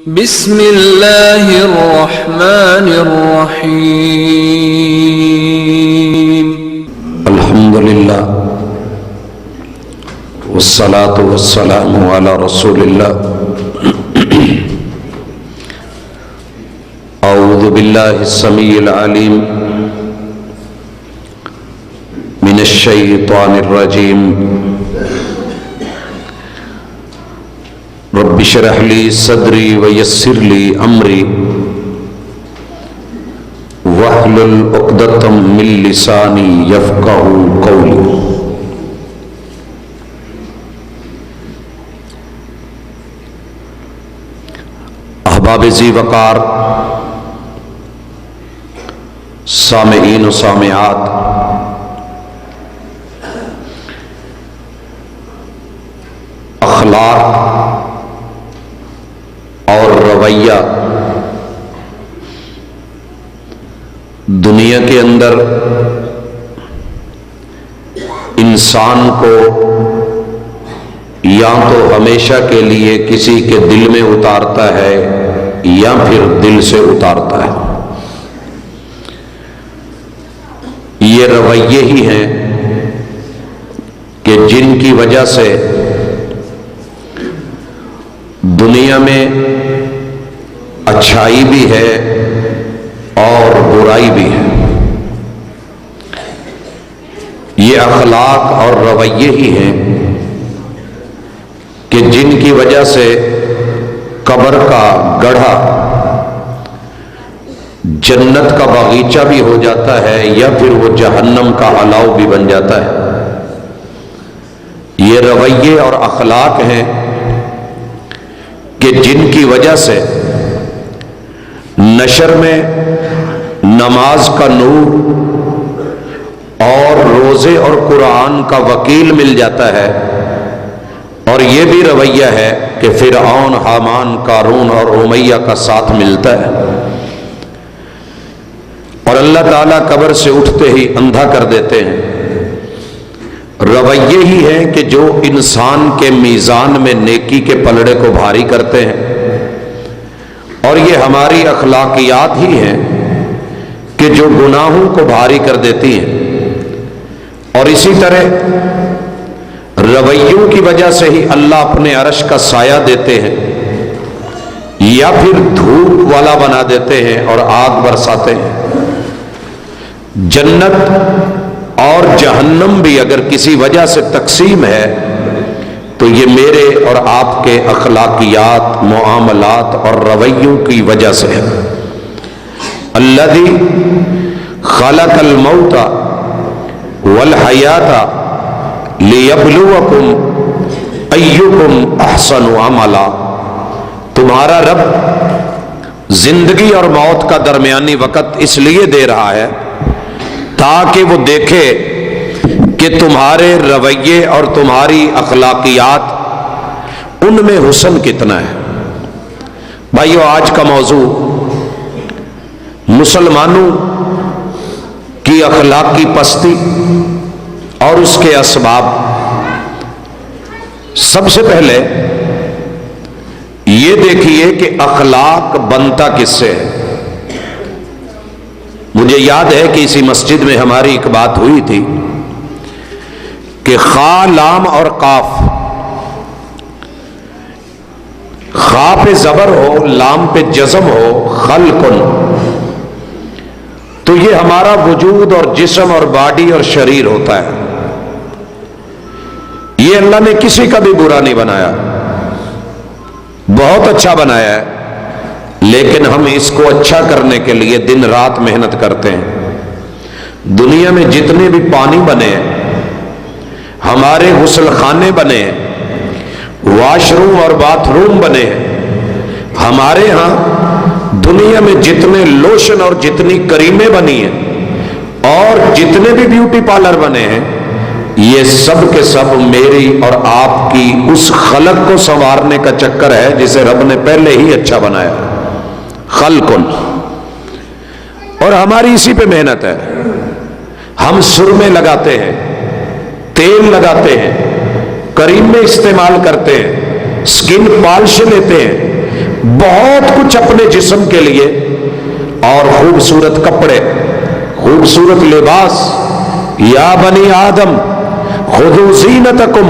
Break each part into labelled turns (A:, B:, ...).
A: بسم اللہ الرحمن الرحیم
B: الحمدللہ والصلاة والسلام علی رسول اللہ اعوذ باللہ السمیع العلیم من الشیطان الرجیم رب اشرح لی صدری ویسر لی امری واحلل عقدۃ من لسانی یفقہوا قولی۔ احباب ذی وقار، سامعین و سامعات، اخلاق اور رویہ دنیا کے اندر انسان کو یا تو ہمیشہ کے لیے کسی کے دل میں اتارتا ہے یا پھر دل سے اتارتا ہے۔ یہ رویے ہی ہیں کہ جن کی وجہ سے دنیا میں اچھائی بھی ہے اور برائی بھی ہے۔ یہ اخلاق اور رویے ہی ہیں کہ جن کی وجہ سے قبر کا گڑھا جنت کا باغیچہ بھی ہو جاتا ہے یا پھر وہ جہنم کا الاؤ بھی بن جاتا ہے۔ یہ رویے اور اخلاق ہیں کہ جن کی وجہ سے نشر میں نماز کا نور اور روزے اور قرآن کا وکیل مل جاتا ہے، اور یہ بھی رویہ ہے کہ فرعون، حامان، قارون اور امیہ کا ساتھ ملتا ہے، اور اللہ تعالیٰ قبر سے اٹھتے ہی اندھا کر دیتے ہیں۔ رویے ہی ہیں کہ جو انسان کے میزان میں نیکی کے پلڑے کو بھاری کرتے ہیں، اور یہ ہماری اخلاقیات ہی ہیں کہ جو گناہوں کو بھاری کر دیتی ہیں، اور اسی طرح رویوں کی وجہ سے ہی اللہ اپنے عرش کا سایہ دیتے ہیں یا پھر دھوپ والا بنا دیتے ہیں اور آگ برساتے ہیں۔ جنت اور جہنم بھی اگر کسی وجہ سے تقسیم ہے تو یہ میرے اور آپ کے اخلاقیات، معاملات اور رویوں کی وجہ سے ہے۔ الذی خلق الموت والحیات لیبلوکم ایکم احسن عملا۔ تمہارا رب زندگی اور موت کا درمیانی وقت اس لیے دے رہا ہے تاکہ وہ دیکھے کہ تمہارے رویے اور تمہاری اخلاقیات ان میں حسن کتنا ہے۔ بھائیو، آج کا موضوع مسلمانوں کی اخلاقی پستی اور اس کے اسباب۔ سب سے پہلے یہ دیکھیے کہ اخلاق بنتا کس سے ہے۔ مجھے یاد ہے کہ اسی مسجد میں ہماری ایک بات ہوئی تھی کہ خا، لام اور قاف، خا پہ زبر ہو، لام پہ جزم ہو، خلقن، تو یہ ہمارا وجود اور جسم اور باڈی اور شریر ہوتا ہے۔ یہ اللہ نے کسی کا بھی برا نہیں بنایا، بہت اچھا بنایا ہے، لیکن ہم اس کو اچھا کرنے کے لیے دن رات محنت کرتے ہیں۔ دنیا میں جتنے بھی پانی بنے ہیں، ہمارے غسل خانے بنے ہیں، واش روم اور باتھ روم بنے ہیں، ہمارے ہاں دنیا میں جتنے لوشن اور جتنی کریمیں بنی ہیں اور جتنے بھی بیوٹی پارلر بنے ہیں، یہ سب کے سب میری اور آپ کی اس خلق کو سنوارنے کا چکر ہے جسے رب نے پہلے ہی اچھا بنایا، خلقن، اور ہماری اسی پہ محنت ہے۔ ہم سرمے لگاتے ہیں، تیل لگاتے ہیں، کریم میں استعمال کرتے ہیں، سکن پالش لیتے ہیں، بہت کچھ اپنے جسم کے لیے، اور خوبصورت کپڑے، خوبصورت لباس. یا بنی آدم خذوا زینتکم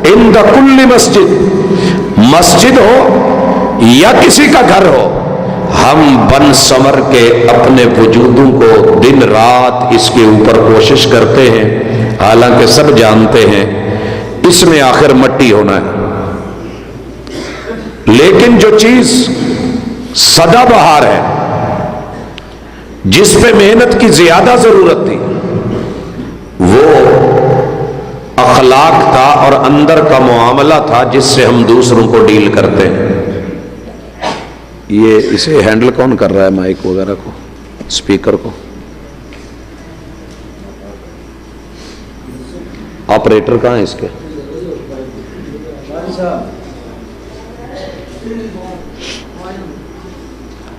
B: عند کل مسجد، مسجد ہو یا کسی کا گھر ہو، ہم بن سمر کے اپنے وجودوں کو دن رات اس کے اوپر کوشش کرتے ہیں، حالانکہ سب جانتے ہیں اس میں آخر مٹی ہونا ہے. لیکن جو چیز سدا بہار ہے، جس پہ محنت کی زیادہ ضرورت تھی، وہ اخلاق تھا اور اندر کا معاملہ تھا جس سے ہم دوسروں کو ڈیل کرتے ہیں. یہ اسے ہینڈل کون کر رہا ہے، مائک وغیرہ کو، اسپیکر کو؟ آپریٹر کہاں ہے اس کے؟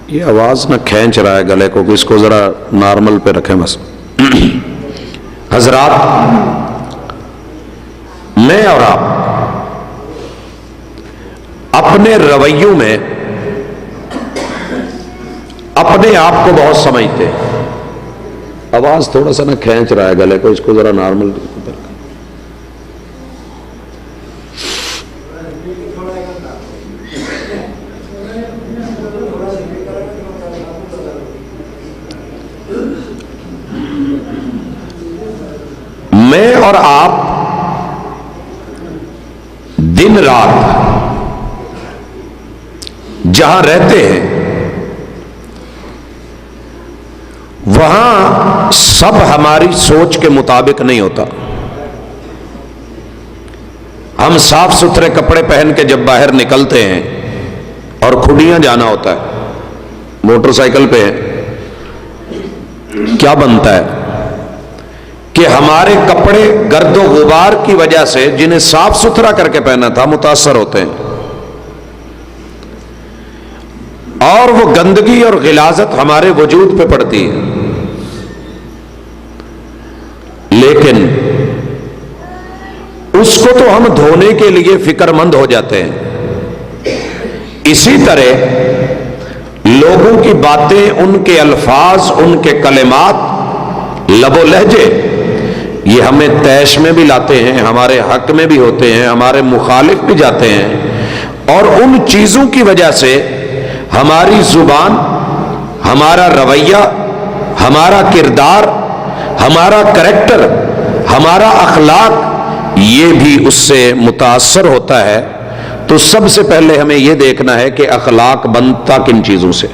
B: یہ آواز نہ کھینچ رہا ہے گلے کو، کہ اس کو ذرا نارمل پہ رکھیں بس. حضرات، میں اور آپ اپنے رویوں میں اپنے آپ کو بہت سمجھتے ہیں. آواز تھوڑا سا نہ کھینچ رہا ہے گلے کو، اس کو ذرا نارمل. میں اور آپ دن رات جہاں رہتے ہیں وہاں سب ہماری سوچ کے مطابق نہیں ہوتا. ہم صاف ستھرے کپڑے پہن کے جب باہر نکلتے ہیں اور کھڈیاں جانا ہوتا ہے، موٹر سائیکل پہ کیا بنتا ہے کہ ہمارے کپڑے گرد و غبار کی وجہ سے، جنہیں صاف ستھرا کر کے پہنا تھا، متاثر ہوتے ہیں، اور وہ گندگی اور غلاظت ہمارے وجود پہ پڑتی ہے. لیکن اس کو تو ہم دھونے کے لیے فکر مند ہو جاتے ہیں. اسی طرح لوگوں کی باتیں، ان کے الفاظ، ان کے کلمات، لب و لہجے، یہ ہمیں طیش میں بھی لاتے ہیں، ہمارے حق میں بھی ہوتے ہیں، ہمارے مخالف بھی جاتے ہیں. اور ان چیزوں کی وجہ سے ہماری زبان، ہمارا رویہ، ہمارا کردار، ہمارا کریکٹر، ہمارا اخلاق، یہ بھی اس سے متاثر ہوتا ہے. تو سب سے پہلے ہمیں یہ دیکھنا ہے کہ اخلاق بنتا کن چیزوں سے.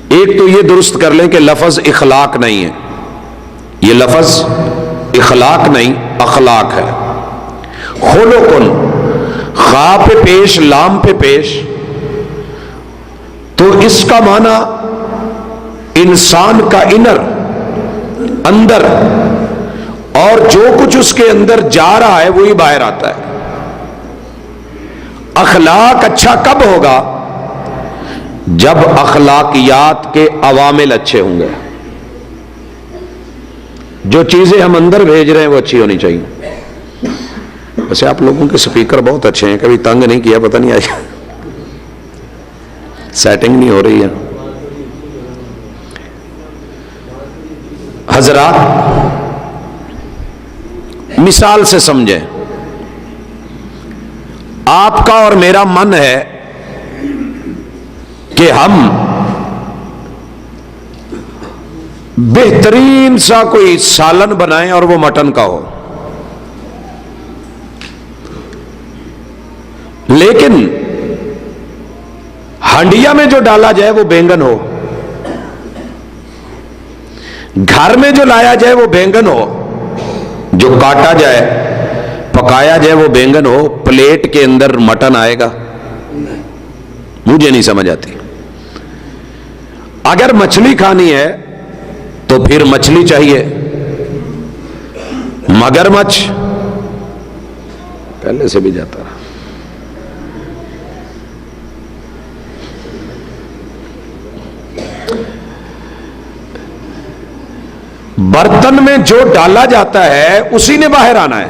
B: ایک تو یہ درست کر لیں کہ لفظ اخلاق نہیں ہے، یہ لفظ اخلاق نہیں، اخلاق ہے. خلقن، خا پہ پیش، لام پہ پیش، تو اس کا معنی انسان کا انر، اندر، اور جو کچھ اس کے اندر جا رہا ہے وہی باہر آتا ہے. اخلاق اچھا کب ہوگا؟ جب اخلاقیات کے عوامل اچھے ہوں گے. جو چیزیں ہم اندر بھیج رہے ہیں وہ اچھی ہونی چاہیے. ویسے آپ لوگوں کے سپیکر بہت اچھے ہیں، کبھی تنگ نہیں کیا، پتہ نہیں آج سیٹنگ نہیں ہو رہی ہے. حضرات، مثال سے سمجھیں. آپ کا اور میرا من ہے کہ ہم بہترین سا کوئی سالن بنائیں اور وہ مٹن کا ہو، لیکن ہنڈیا میں جو ڈالا جائے وہ بینگن ہو، گھر میں جو لایا جائے وہ بینگن ہو، جو کاٹا جائے، پکایا جائے وہ بینگن ہو، پلیٹ کے اندر مٹن آئے گا؟ مجھے نہیں سمجھ آتی. اگر مچھلی کھانی ہے تو پھر مچھلی چاہیے. مگرمچھ پہلے سے بھی جاتا رہا. برتن میں جو ڈالا جاتا ہے اسی نے باہر آنا ہے.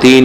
B: 3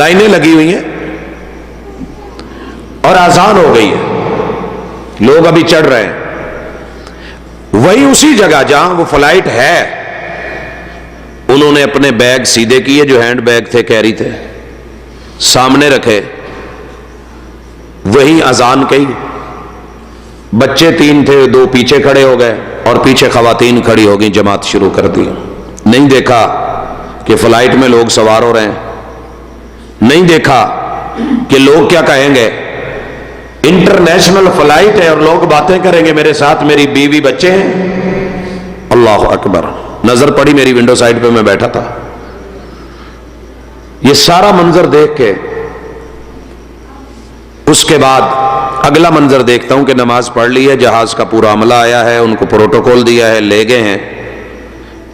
B: لائنیں لگی ہوئی ہیں اور آزان ہو گئی ہے، لوگ ابھی چڑھ رہے ہیں. وہی اسی جگہ جہاں وہ فلائٹ ہے انہوں نے اپنے بیگ سیدھے کیے، جو ہینڈ بیگ تھے کیری تھے سامنے رکھے، وہی اذان کہی. بچے 3 تھے، 2 پیچھے کھڑے ہو گئے اور پیچھے خواتین کھڑی ہو گئی، جماعت شروع کر دی. نہیں دیکھا کہ فلائٹ میں لوگ سوار ہو رہے ہیں، نہیں دیکھا کہ لوگ کیا کہیں گے. انٹرنیشنل فلائٹ ہے اور لوگ باتیں کریں گے، میرے ساتھ میری بیوی بچے ہیں. اللہ اکبر. نظر پڑی میری ونڈو سائڈ پہ، میں بیٹھا تھا. یہ سارا منظر دیکھ کے اس کے بعد اگلا منظر دیکھتا ہوں کہ نماز پڑھ لی ہے، جہاز کا پورا عملہ آیا ہے، ان کو پروٹوکول دیا ہے، لے گئے ہیں.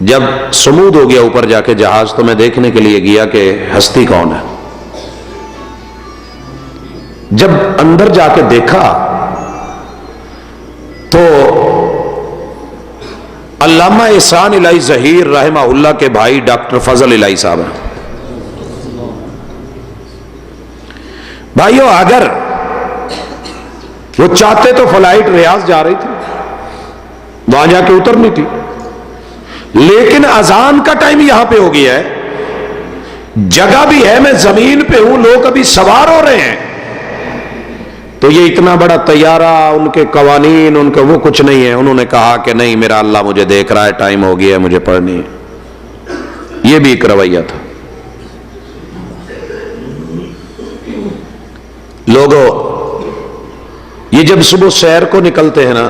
B: جب سمود ہو گیا اوپر جا کے جہاز تو میں دیکھنے کے لیے گیا کہ ہستی کون ہے. جب اندر جا کے دیکھا تو علامہ احسان الہی ظہیر رحمہ اللہ کے بھائی ڈاکٹر فضل الہی صاحب ہیں. بھائیو اگر وہ چاہتے تو فلائٹ ریاض جا رہی تھی، وہاں جا کے اترنی تھی، لیکن اذان کا ٹائم یہاں پہ ہو گیا ہے، جگہ بھی ہے، میں زمین پہ ہوں، لوگ ابھی سوار ہو رہے ہیں. تو یہ اتنا بڑا طیارہ، ان کے قوانین، ان کے وہ کچھ نہیں ہے. انہوں نے کہا کہ نہیں، میرا اللہ مجھے دیکھ رہا ہے، ٹائم ہو گیا ہے، مجھے پڑھنی ہے. یہ بھی ایک رویہ تھا. لوگوں یہ جب صبح سیر کو نکلتے ہیں نا،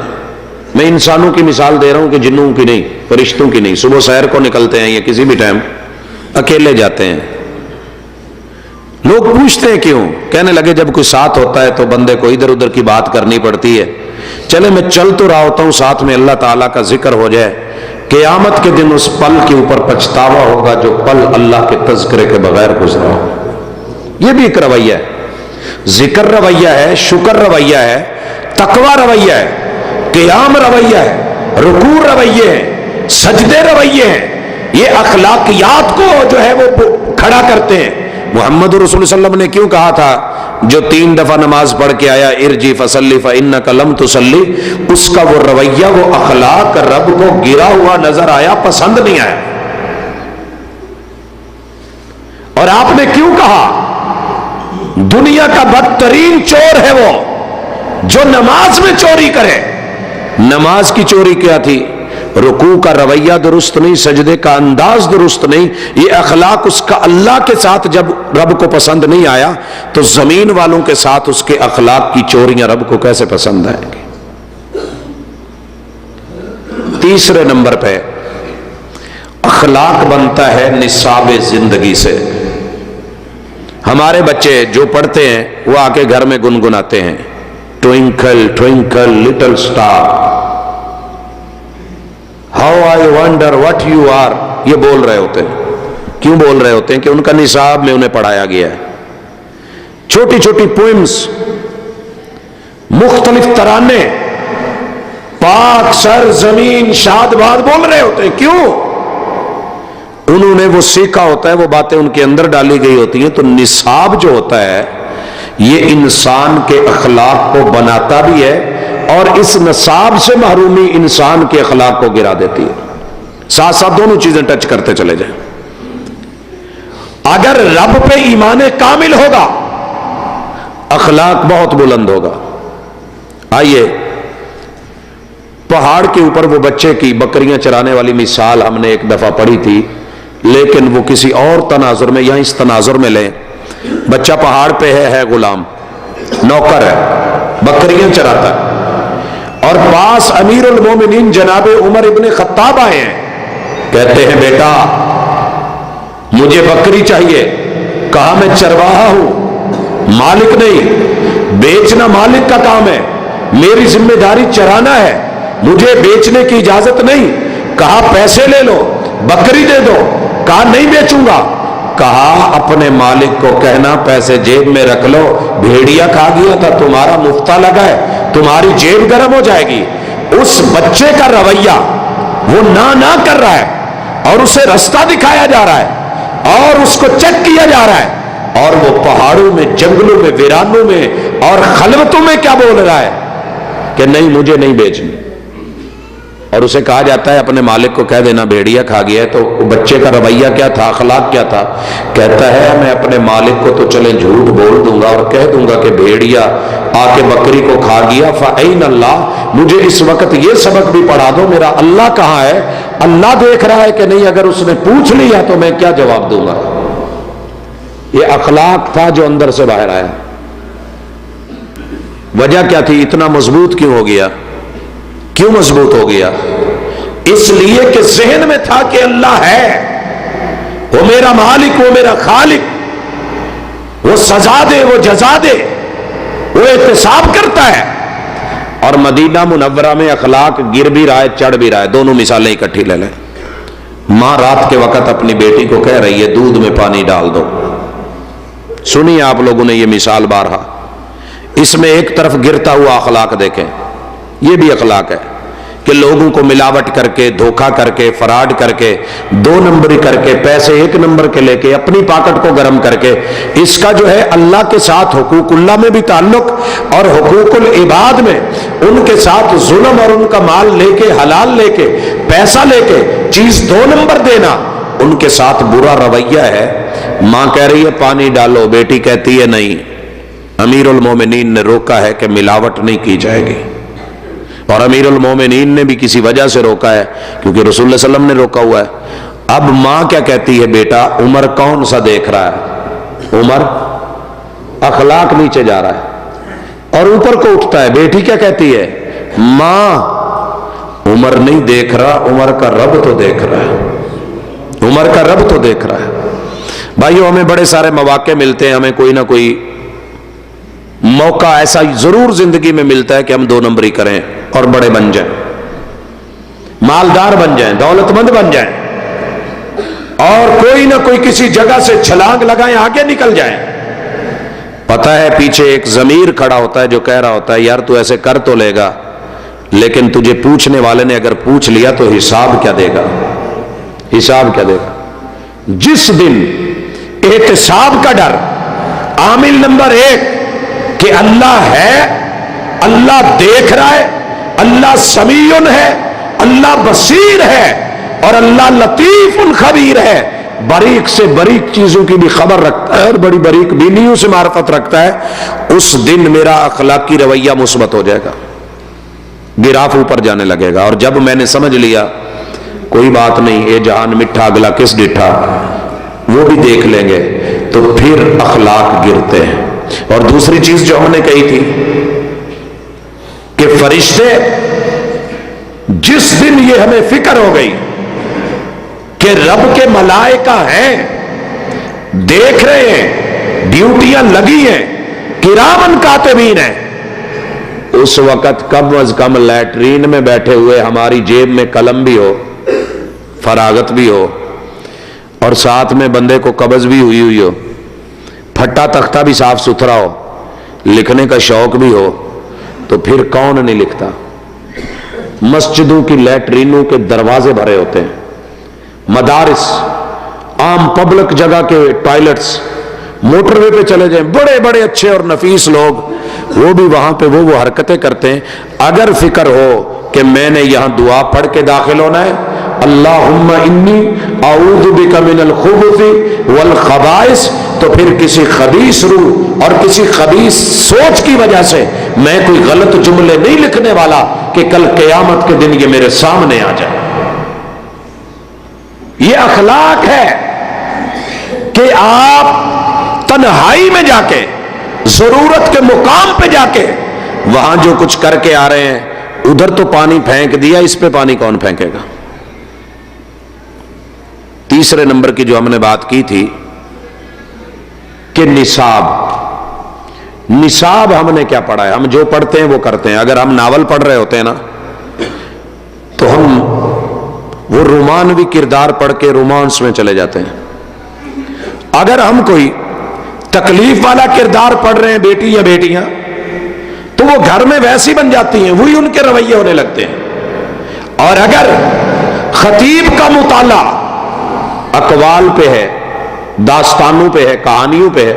B: میں انسانوں کی مثال دے رہا ہوں کہ جنوں کی نہیں، فرشتوں کی نہیں. صبح سیر کو نکلتے ہیں یا کسی بھی ٹائم اکیلے جاتے ہیں. لوگ پوچھتے ہیں کیوں؟ کہنے لگے جب کوئی ساتھ ہوتا ہے تو بندے کو ادھر ادھر کی بات کرنی پڑتی ہے. چلے میں چل تو رہا ہوتا ہوں، ساتھ میں اللہ تعالیٰ کا ذکر ہو جائے. قیامت کے دن اس پل کے اوپر پچھتاوا ہوگا جو پل اللہ کے تذکرے کے بغیر گزرا ہو. یہ بھی ایک رویہ ہے. ذکر رویہ ہے، شکر رویہ ہے، تقوی رویہ ہے، قیام رویہ ہے، رکوع رویہ ہے، سجدے رویہ ہیں. یہ اخلاقیات کو جو ہے وہ کھڑا کرتے ہیں. محمد رسول صلی اللہ علیہ وسلم نے کیوں کہا تھا جو 3 دفعہ نماز پڑھ کے آیا ارجی فصلی فإنک لم تصلی، اس کا وہ رویہ، وہ اخلاق رب کو گرا ہوا نظر آیا، پسند نہیں آیا. اور آپ نے کیوں کہا دنیا کا بدترین چور ہے وہ جو نماز میں چوری کرے. نماز کی چوری کیا تھی؟ رکوع کا رویہ درست نہیں، سجدے کا انداز درست نہیں. یہ اخلاق اس کا اللہ کے ساتھ جب رب کو پسند نہیں آیا تو زمین والوں کے ساتھ اس کے اخلاق کی چوریاں رب کو کیسے پسند آئیں گی؟ تیسرے نمبر پہ اخلاق بنتا ہے نصاب زندگی سے. ہمارے بچے جو پڑھتے ہیں وہ آ کے گھر میں گنگناتے ہیں twinkle twinkle little star, how I wonder what you are. یہ بول رہے ہوتے ہیں. کیوں بول رہے ہوتے ہیں؟ کہ ان کا نصاب میں انہیں پڑھایا گیا ہے. چھوٹی چھوٹی پوئمز، مختلف ترانے، پاک سر زمین شاد باد بول رہے ہوتے ہیں. کیوں؟ انہوں نے وہ سیکھا ہوتا ہے، وہ باتیں ان کے اندر ڈالی گئی ہوتی ہیں. تو نصاب جو ہوتا ہے یہ انسان کے اخلاق کو بناتا بھی ہے اور اس نصاب سے محرومی انسان کے اخلاق کو گرا دیتی ہے. ساتھ ساتھ دونوں چیزیں ٹچ کرتے چلے جائیں. اگر رب پہ ایمان کامل ہوگا اخلاق بہت بلند ہوگا. آئیے پہاڑ کے اوپر وہ بچے کی بکریاں چرانے والی مثال ہم نے ایک دفعہ پڑھی تھی، لیکن وہ کسی اور تناظر میں، یہاں اس تناظر میں لیں. بچہ پہاڑ پہ ہے غلام، نوکر ہے، بکریاں چراتا ہے، اور پاس امیر المومنین جناب عمر ابن خطاب آئے ہیں. کہتے ہیں بیٹا مجھے بکری چاہیے. کہا میں چرواہا ہوں، مالک نہیں، بیچنا مالک کا کام ہے، میری ذمہ داری چرانا ہے، مجھے بیچنے کی اجازت نہیں. کہا پیسے لے لو، بکری دے دو. کہا نہیں بیچوں گا. کہا اپنے مالک کو کہنا پیسے جیب میں رکھ لو، بھیڑیا کھا گیا تھا، تمہارا مفتہ لگا ہے، تمہاری جیب گرم ہو جائے گی. اس بچے کا رویہ وہ نہ کر رہا ہے اور اسے رستہ دکھایا جا رہا ہے اور اس کو چیک کیا جا رہا ہے اور وہ پہاڑوں میں، جنگلوں میں، ویرانوں میں اور خلوتوں میں کیا بول رہا ہے کہ نہیں مجھے نہیں بیچنی. اور اسے کہا جاتا ہے اپنے مالک کو کہہ دینا بھیڑیا کھا گیا ہے. تو بچے کا رویہ کیا تھا، اخلاق کیا تھا؟ کہتا ہے میں اپنے مالک کو تو چلیں جھوٹ بول دوں گا اور کہہ دوں گا کہ بھیڑیا آ کے بکری کو کھا گیا، فَأَيْنَ اللَّهُ، مجھے اس وقت یہ سبق بھی پڑھا دو میرا اللہ کہاں ہے، اللہ دیکھ رہا ہے کہ نہیں. اگر اس نے پوچھ لیا تو میں کیا جواب دوں گا. یہ اخلاق تھا جو اندر سے باہر آیا. وجہ کیا تھی؟ اتنا مضبوط کیوں ہو گیا؟ کیوں مضبوط ہو گیا؟ اس لیے کہ ذہن میں تھا کہ اللہ ہے، وہ میرا مالک، وہ میرا خالق، وہ سزا دے، وہ جزا دے، وہ احتساب کرتا ہے. اور مدینہ منورہ میں اخلاق گر بھی رہا ہے، چڑھ بھی رہا ہے. دونوں مثالیں اکٹھی لے لیں. ماں رات کے وقت اپنی بیٹی کو کہہ رہی ہے دودھ میں پانی ڈال دو. سنی آپ لوگوں نے یہ مثال بارہا. اس میں ایک طرف گرتا ہوا اخلاق دیکھیں، یہ بھی اخلاق ہے کہ لوگوں کو ملاوٹ کر کے، دھوکہ کر کے، فراڈ کر کے، دو نمبری کر کے، پیسے ایک نمبر کے لے کے، اپنی پاکٹ کو گرم کر کے. اس کا جو ہے اللہ کے ساتھ حقوق اللہ میں بھی تعلق اور حقوق العباد میں ان کے ساتھ ظلم اور ان کا مال لے کے، حلال لے کے، پیسہ لے کے چیز دو نمبر دینا ان کے ساتھ برا رویہ ہے. ماں کہہ رہی ہے پانی ڈالو، بیٹی کہتی ہے نہیں، امیر المومنین نے روکا ہے کہ ملاوٹ نہیں کی جائے گی. اور امیر المومنین نے بھی کسی وجہ سے روکا ہے کیونکہ رسول اللہ صلی اللہ علیہ وسلم نے روکا ہوا ہے. اب ماں کیا کہتی ہے؟ بیٹا عمر کون سا دیکھ رہا ہے؟ عمر اخلاق نیچے جا رہا ہے اور اوپر کو اٹھتا ہے. بیٹی کیا کہتی ہے؟ ماں عمر نہیں دیکھ رہا، عمر کا رب تو دیکھ رہا ہے، عمر کا رب تو دیکھ رہا ہے. بھائیو ہمیں بڑے سارے مواقع ملتے ہیں، ہمیں کوئی نہ کوئی موقع ایسا ضرور زندگی میں ملتا ہے کہ ہم دو نمبری کریں اور بڑے بن جائیں، مالدار بن جائیں، دولت مند بن جائیں اور کوئی نہ کوئی کسی جگہ سے چھلانگ لگائیں، آگے نکل جائیں. پتہ ہے پیچھے ایک ضمیر کھڑا ہوتا ہے جو کہہ رہا ہوتا ہے یار تو ایسے کر تو لے گا، لیکن تجھے پوچھنے والے نے اگر پوچھ لیا تو حساب کیا دے گا؟ حساب کیا دے گا؟ جس دن احتساب کا ڈر، عامل نمبر ایک کہ اللہ ہے، اللہ دیکھ رہا ہے، اللہ سمیع ہے، اللہ بصیر ہے اور اللہ لطیف خبیر ہے، باریک سے باریک چیزوں کی بھی خبر رکھتا ہے اور بڑی باریک بینیوں سے معرفت رکھتا ہے. اس دن میرا اخلاقی رویہ مثبت ہو جائے گا، گراف اوپر جانے لگے گا. اور جب میں نے سمجھ لیا کوئی بات نہیں، اے جہان مٹھا اگلا کس ڈٹھا، وہ بھی دیکھ لیں گے، تو پھر اخلاق گرتے ہیں. اور دوسری چیز جو ہم نے کہی تھی کہ فرشتے جس دن یہ ہمیں فکر ہو گئی کہ رب کے ملائکہ ہیں، دیکھ رہے ہیں، ڈیوٹیاں لگی ہیں، کرامن کاتبین ہیں، اس وقت کم از کم لیٹرین میں بیٹھے ہوئے ہماری جیب میں قلم بھی ہو، فراغت بھی ہو اور ساتھ میں بندے کو قبض بھی ہوئی ہو، پھٹا تختہ بھی صاف ستھرا ہو، لکھنے کا شوق بھی ہو، تو پھر کون نہیں لکھتا؟ مسجدوں کی لیٹرینوں کے دروازے بھرے ہوتے ہیں، مدارس، عام پبلک جگہ کے ٹوائلٹس، موٹر وے پہ چلے جائیں، بڑے بڑے اچھے اور نفیس لوگ وہ بھی وہاں پہ وہ حرکتیں کرتے ہیں. اگر فکر ہو کہ میں نے یہاں دعا پڑھ کے داخل ہونا ہے، اللہم انی اعوذ بک من الخبث والخبائث، تو پھر کسی خبیث روح اور کسی خبیث سوچ کی وجہ سے میں کوئی غلط جملے نہیں لکھنے والا کہ کل قیامت کے دن یہ میرے سامنے آ جائے. یہ اخلاق ہے کہ آپ تنہائی میں جا کے، ضرورت کے مقام پہ جا کے، وہاں جو کچھ کر کے آ رہے ہیں، ادھر تو پانی پھینک دیا، اس پہ پانی کون پھینکے گا؟ تیسرے نمبر کی جو ہم نے بات کی تھی کہ نصاب ہم نے کیا پڑھا ہے؟ ہم جو پڑھتے ہیں وہ کرتے ہیں. اگر ہم ناول پڑھ رہے ہوتے ہیں نا تو ہم وہ رومانوی کردار پڑھ کے رومانس میں چلے جاتے ہیں. اگر ہم کوئی تکلیف والا کردار پڑھ رہے ہیں، بیٹی یا بیٹیاں، تو وہ گھر میں ویسی بن جاتی ہیں، وہی ان کے رویے ہونے لگتے ہیں. اور اگر خطیب کا مطالعہ اقوال پہ ہے، داستانوں پہ ہے، کہانیوں پہ ہے،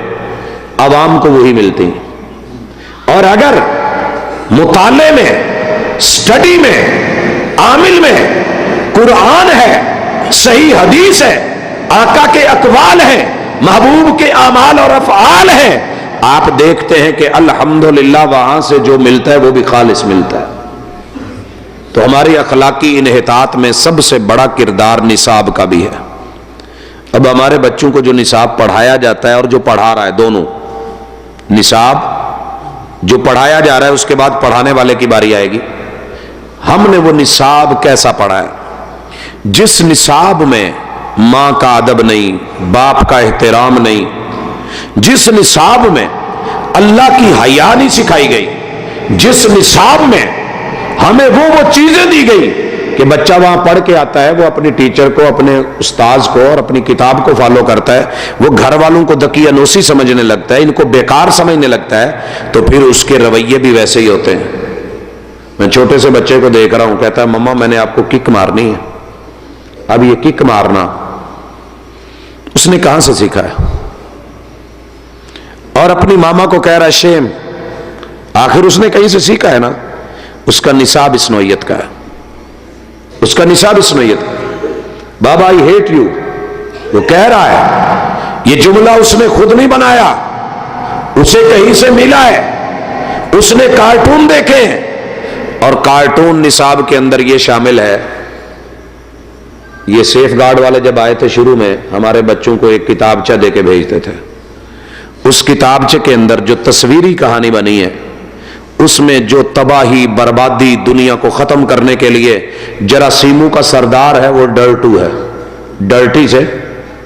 B: عوام کو وہی ملتی ہیں۔ اور اگر مطالعے میں، سٹڈی میں، عامل میں قرآن ہے، صحیح حدیث ہے، آقا کے اقوال ہیں، محبوب کے اعمال اور افعال ہیں، آپ دیکھتے ہیں کہ الحمدللہ وہاں سے جو ملتا ہے وہ بھی خالص ملتا ہے۔ تو ہماری اخلاقی انحطاط میں سب سے بڑا کردار نصاب کا بھی ہے۔ اب ہمارے بچوں کو جو نصاب پڑھایا جاتا ہے اور جو پڑھا رہا ہے، دونوں نصاب جو پڑھایا جا رہا ہے، اس کے بعد پڑھانے والے کی باری آئے گی، ہم نے وہ نصاب کیسا پڑھا ہے؟ جس نصاب میں ماں کا ادب نہیں، باپ کا احترام نہیں، جس نصاب میں اللہ کی حیا نہیں سکھائی گئی، جس نصاب میں ہمیں وہ چیزیں دی گئی کہ بچہ وہاں پڑھ کے آتا ہے، وہ اپنی ٹیچر کو، اپنے استاذ کو اور اپنی کتاب کو فالو کرتا ہے، وہ گھر والوں کو دقیانوسی سمجھنے لگتا ہے، ان کو بیکار سمجھنے لگتا ہے، تو پھر اس کے رویے بھی ویسے ہی ہوتے ہیں۔ میں چھوٹے سے بچے کو دیکھ رہا ہوں، کہتا ہے مما میں نے آپ کو کک مارنی ہے۔ اب یہ کک مارنا اس نے کہاں سے سیکھا ہے؟ اور اپنی ماما کو کہہ رہا ہے شیم، آخر اس نے کہیں سے سیکھا ہے نا۔ اس کا نصاب اس نوعیت کا ہے، اس کا نصاب اس نوعیت کا۔ بابا آئی ہیٹ یو، وہ کہہ رہا ہے، یہ جملہ اس نے خود نہیں بنایا، اسے کہیں سے ملا ہے، اس نے کارٹون دیکھے ہیں، اور کارٹون نصاب کے اندر یہ شامل ہے۔ یہ سیف گارڈ والے جب آئے تھے شروع میں، ہمارے بچوں کو ایک کتابچہ دے کے بھیجتے تھے، اس کتابچے کے اندر جو تصویری کہانی بنی ہے، اس میں جو تباہی بربادی دنیا کو ختم کرنے کے لیے جراثیموں کا سردار ہے وہ ڈرٹو ہے، ڈرٹی سے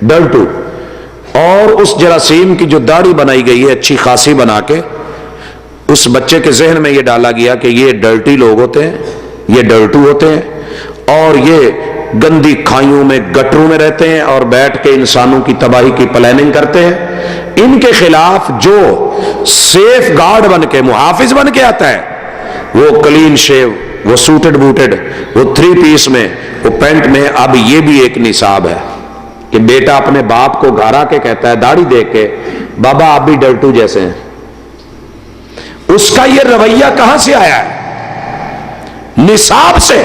B: ڈرٹو، اور اس جراثیم کی جو داڑھی بنائی گئی ہے اچھی خاصی بنا کے، اس بچے کے ذہن میں یہ ڈالا گیا کہ یہ ڈرٹی لوگ ہوتے ہیں، یہ ڈرٹو ہوتے ہیں، اور یہ گندی کھائیوں میں، گٹروں میں رہتے ہیں اور بیٹھ کے انسانوں کی تباہی کی پلاننگ کرتے ہیں۔ ان کے خلاف جو سیف گارڈ بن کے، محافظ بن کے آتا ہے، وہ کلین شیو، وہ سوٹڈ بوٹڈ، وہ 3 پیس میں، وہ پینٹ میں۔ اب یہ بھی ایک نصاب ہے کہ بیٹا اپنے باپ کو گھر آ کے کہتا ہے داڑھی دیکھ کے، بابا آپ بھی ڈرٹو جیسے ہیں۔ اس کا یہ رویہ کہاں سے آیا ہے؟ نصاب سے،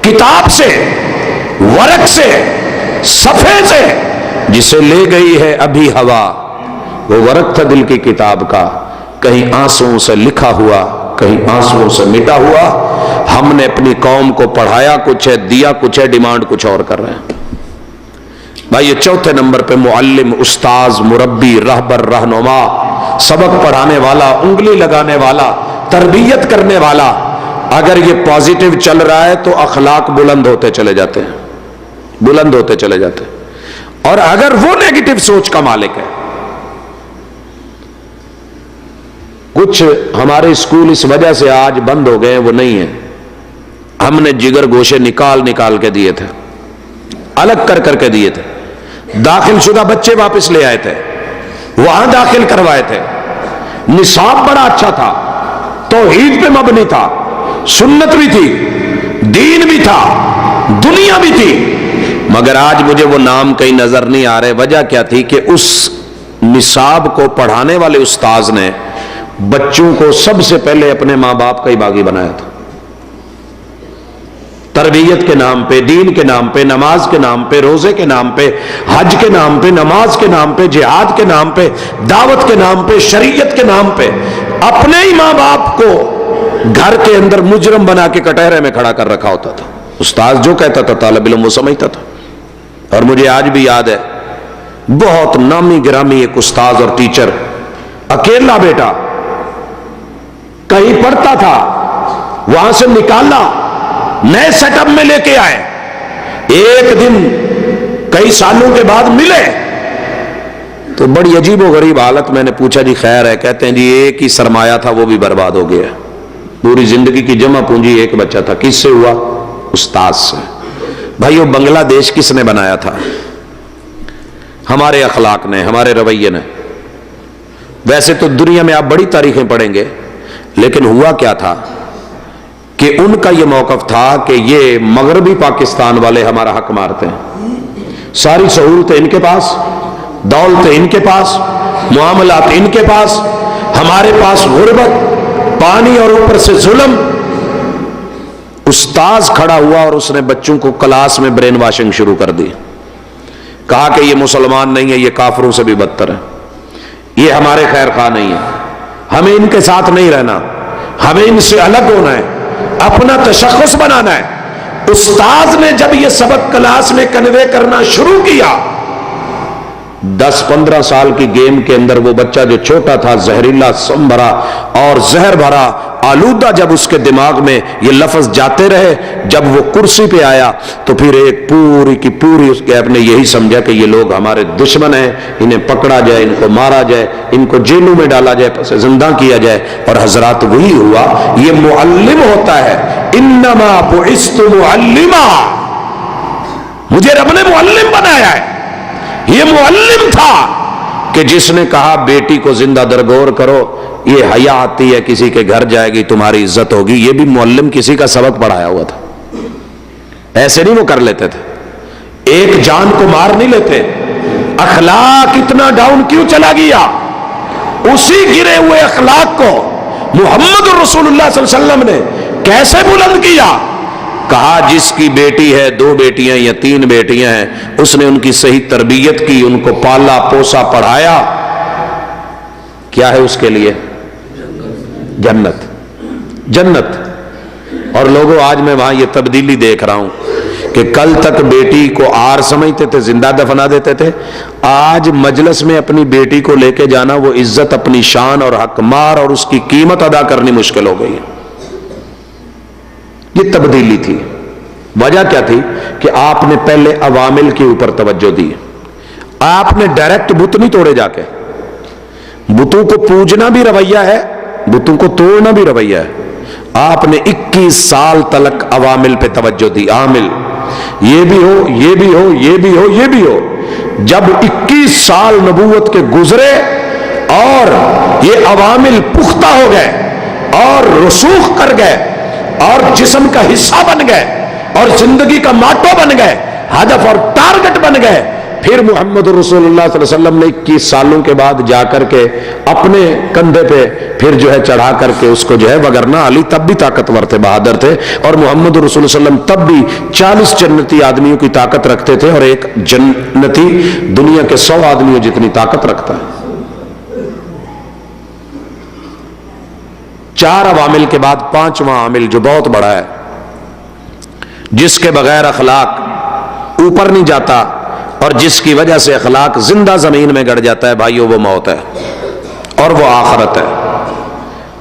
B: کتاب سے، ورق سے، صفحے سے، جسے لے گئی ہے ابھی ہوا۔ وہ ورق تھا دل کی کتاب کا، کہیں آنسوؤں سے لکھا ہوا، کہیں آنسوؤں سے مٹا ہوا۔ ہم نے اپنی قوم کو پڑھایا کچھ ہے، دیا کچھ ہے، ڈیمانڈ کچھ اور کر رہے ہیں۔ بھائی یہ چوتھے نمبر پہ معلم، استاذ، مربی، رہبر، رہنما، سبق پڑھانے والا، انگلی لگانے والا، تربیت کرنے والا، اگر یہ پازیٹیو چل رہا ہے تو اخلاق بلند ہوتے چلے جاتے ہیں، بلند ہوتے چلے جاتے ہیں۔ اور اگر وہ نیگیٹو سوچ کا مالک ہے، کچھ ہمارے اسکول اس وجہ سے آج بند ہو گئے ہیں، وہ نہیں ہیں، ہم نے جگر گوشے نکال نکال کے دیے تھے، الگ کر کر کے دیے تھے، داخل شدہ بچے واپس لے آئے تھے، وہاں داخل کروائے تھے، نصاب بڑا اچھا تھا، توحید پہ مبنی تھا، سنت بھی تھی، دین بھی تھا، دنیا بھی تھی، مگر آج مجھے وہ نام کہیں نظر نہیں آ رہے۔ وجہ کیا تھی کہ اس نصاب کو پڑھانے والے استاذ نے بچوں کو سب سے پہلے اپنے ماں باپ کا ہی باغی بنایا تھا۔ تربیت کے نام پہ، دین کے نام پہ، نماز کے نام پہ، روزے کے نام پہ، حج کے نام پہ، نماز کے نام پہ، جہاد کے نام پہ، دعوت کے نام پہ، شریعت کے نام پہ اپنے ہی ماں باپ کو گھر کے اندر مجرم بنا کے کٹہرے میں کھڑا کر رکھا ہوتا تھا۔ استاذ جو کہتا تھا طالب علم وہ سمجھتا تھا۔ اور مجھے آج بھی یاد ہے، بہت نامی گرامی ایک استاذ اور ٹیچر، اکیلا بیٹا، کہیں پڑھتا تھا، وہاں سے نکالا، نئے سیٹ اپ میں لے کے آئے، ایک دن کئی سالوں کے بعد ملے تو بڑی عجیب و غریب حالت۔ میں نے پوچھا جی خیر ہے؟ کہتے ہیں جی ایک ہی سرمایہ تھا وہ بھی برباد ہو گیا، پوری زندگی کی جمع پونجی ایک بچہ تھا۔ کس سے ہوا؟ استاذ سے۔ بھائی وہ بنگلہ دیش کس نے بنایا تھا؟ ہمارے اخلاق نے، ہمارے رویے نے۔ ویسے تو دنیا میں آپ بڑی تاریخیں پڑھیں گے، لیکن ہوا کیا تھا کہ ان کا یہ موقف تھا کہ یہ مغربی پاکستان والے ہمارا حق مارتے ہیں، ساری سہولتیں ان کے پاس، دولت ان کے پاس، معاملات ان کے پاس، ہمارے پاس غربت، پانی اور اوپر سے ظلم۔ استاذ کھڑا ہوا اور اس نے بچوں کو کلاس میں برین واشنگ شروع کر دی، کہا کہ یہ مسلمان نہیں ہے، یہ کافروں سے بھی بدتر ہے، یہ ہمارے خیر خواہ نہیں ہے، ہمیں ان کے ساتھ نہیں رہنا، ہمیں ان سے الگ ہونا ہے، اپنا تشخص بنانا ہے۔ استاذ نے جب یہ سبق کلاس میں کنوے کرنا شروع کیا، 10-15 سال کی گیم کے اندر وہ بچہ جو چھوٹا تھا، زہریلا سم بھرا اور زہر بھرا آلودہ جب اس کے دماغ میں یہ لفظ جاتے رہے، جب وہ کرسی پہ آیا تو پھر ایک پوری کی پوری اس کے اپنے یہی سمجھا کہ یہ لوگ ہمارے دشمن ہیں، انہیں پکڑا جائے، ان کو مارا جائے، ان کو جیلوں میں ڈالا جائے، پس زندہ کیا جائے۔ اور حضرات وہی ہوا، یہ معلم ہوتا ہے، انما بعثت معلما، مجھے رب نے معلم بنایا ہے۔ یہ معلم تھا کہ جس نے کہا بیٹی کو زندہ درگور کرو، یہ حیا آتی ہے، کسی کے گھر جائے گی تمہاری عزت ہوگی، یہ بھی معلم کسی کا سبق پڑھایا ہوا تھا۔ ایسے نہیں وہ کر لیتے تھے، ایک جان کو مار نہیں لیتے۔ اخلاق اتنا ڈاؤن کیوں چلا گیا؟ اسی گرے ہوئے اخلاق کو محمد رسول اللہ صلی اللہ علیہ وسلم نے کیسے بلند کیا؟ کہا جس کی بیٹی ہے، 2 بیٹیاں یا 3 بیٹیاں ہیں، اس نے ان کی صحیح تربیت کی، ان کو پالا پوسا پڑھایا، کیا ہے اس کے لیے؟ جنت، جنت۔ اور لوگوں آج میں وہاں یہ تبدیلی دیکھ رہا ہوں کہ کل تک بیٹی کو آر سمجھتے تھے، زندہ دفنا دیتے تھے، آج مجلس میں اپنی بیٹی کو لے کے جانا، وہ عزت، اپنی شان اور حق مار اور اس کی قیمت ادا کرنی مشکل ہو گئی ہے۔ یہ تبدیلی تھی۔ وجہ کیا تھی؟ کہ آپ نے پہلے عوامل کے اوپر توجہ دی، آپ نے ڈائریکٹ بت نہیں توڑے، جا کے بتوں کو پوجنا بھی رویہ ہے، بتوں کو توڑنا بھی رویہ ہے۔ آپ نے 21 سال تلک عوامل پہ توجہ دی، عامل یہ بھی ہو، یہ بھی ہو، یہ بھی ہو، یہ بھی ہو۔ جب 21 سال نبوت کے گزرے اور یہ عوامل پختہ ہو گئے اور رسوخ کر گئے اور جسم کا حصہ بن گئے اور زندگی کا ماٹو بن گئے، ہدف اور ٹارگٹ بن گئے، پھر محمد رسول اللہ صلی اللہ علیہ وسلم نے 21 سالوں کے بعد جا کر کے اپنے کندھے پہ پھر جو ہے چڑھا کر کے اس کو جو ہے، وگرنہ علی تب بھی طاقتور تھے، بہادر تھے، اور محمد رسول اللہ علیہ وسلم تب بھی 40 جنتی آدمیوں کی طاقت رکھتے تھے، اور ایک جنتی دنیا کے 100 آدمیوں جتنی طاقت رکھتا ہے۔ 4 عوامل کے بعد 5واں عامل جو بہت بڑا ہے، جس کے بغیر اخلاق اوپر نہیں جاتا اور جس کی وجہ سے اخلاق زندہ زمین میں گڑ جاتا ہے، بھائیو، وہ موت ہے اور وہ آخرت ہے۔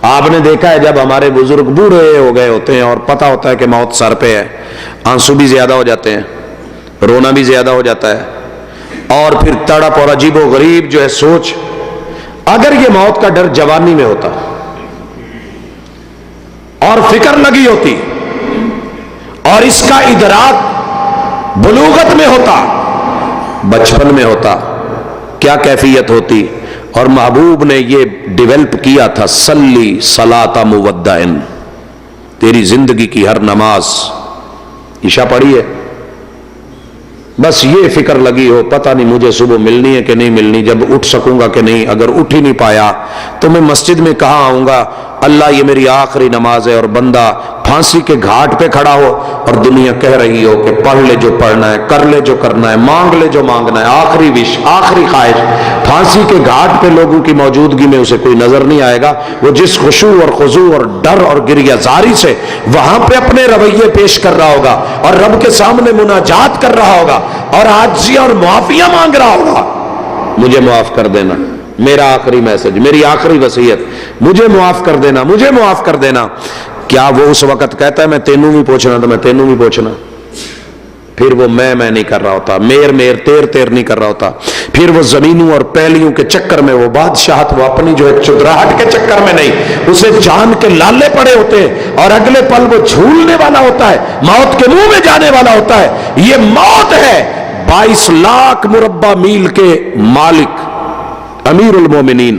B: آپ نے دیکھا ہے جب ہمارے بزرگ بوڑھے ہو گئے ہوتے ہیں اور پتہ ہوتا ہے کہ موت سر پہ ہے، آنسو بھی زیادہ ہو جاتے ہیں، رونا بھی زیادہ ہو جاتا ہے، اور پھر تڑپ اور عجیب و غریب جو ہے سوچ۔ اگر یہ موت کا ڈر جوانی میں ہوتا اور فکر لگی ہوتی اور اس کا ادراک بلوغت میں ہوتا، بچپن میں ہوتا، کیا کیفیت ہوتی؟ اور محبوب نے یہ ڈیولپ کیا تھا، صلی صلاۃ مودعن، تیری زندگی کی ہر نماز، عشاء پڑھی ہے، بس یہ فکر لگی ہو، پتہ نہیں مجھے صبح ملنی ہے کہ نہیں ملنی، جب اٹھ سکوں گا کہ نہیں، اگر اٹھ ہی نہیں پایا تو میں مسجد میں کہاں آؤں گا، اللہ یہ میری آخری نماز ہے، اور بندہ پھانسی کے گھاٹ پہ کھڑا ہو اور دنیا کہہ رہی ہو کہ پڑھ لے جو پڑھنا ہے، کر لے جو کرنا ہے، مانگ لے جو مانگنا ہے، آخری وش، آخری خواہش، پھانسی کے گھاٹ پہ لوگوں کی موجودگی میں اسے کوئی نظر نہیں آئے گا، وہ جس خشوع اور خضوع اور ڈر اور گریہ زاری سے وہاں پہ اپنے رویے پیش کر رہا ہوگا اور رب کے سامنے مناجات کر رہا ہوگا اور عاجزی اور معافیاں مانگ رہا ہوگا، مجھے معاف کر دینا، میرا آخری میسج، میری آخری وصیت، مجھے معاف کر دینا، مجھے معاف کر دینا۔ کیا وہ اس وقت کہتا ہے میں تینوں بھی پوچھنا تو میں تینوں بھی پوچھنا؟ پھر وہ میں نہیں کر رہا ہوتا، میر تیر نہیں کر رہا ہوتا، پھر وہ زمینوں اور پہلیوں کے چکر میں، وہ بادشاہت وہ اپنی جو ہے چدراہٹ کے چکر میں نہیں، اسے جان کے لالے پڑے ہوتے ہیں اور اگلے پل وہ جھولنے والا ہوتا ہے، موت کے منہ میں جانے والا ہوتا ہے۔ یہ موت ہے 22 لاکھ مربع میل کے مالک، امیر المومنین،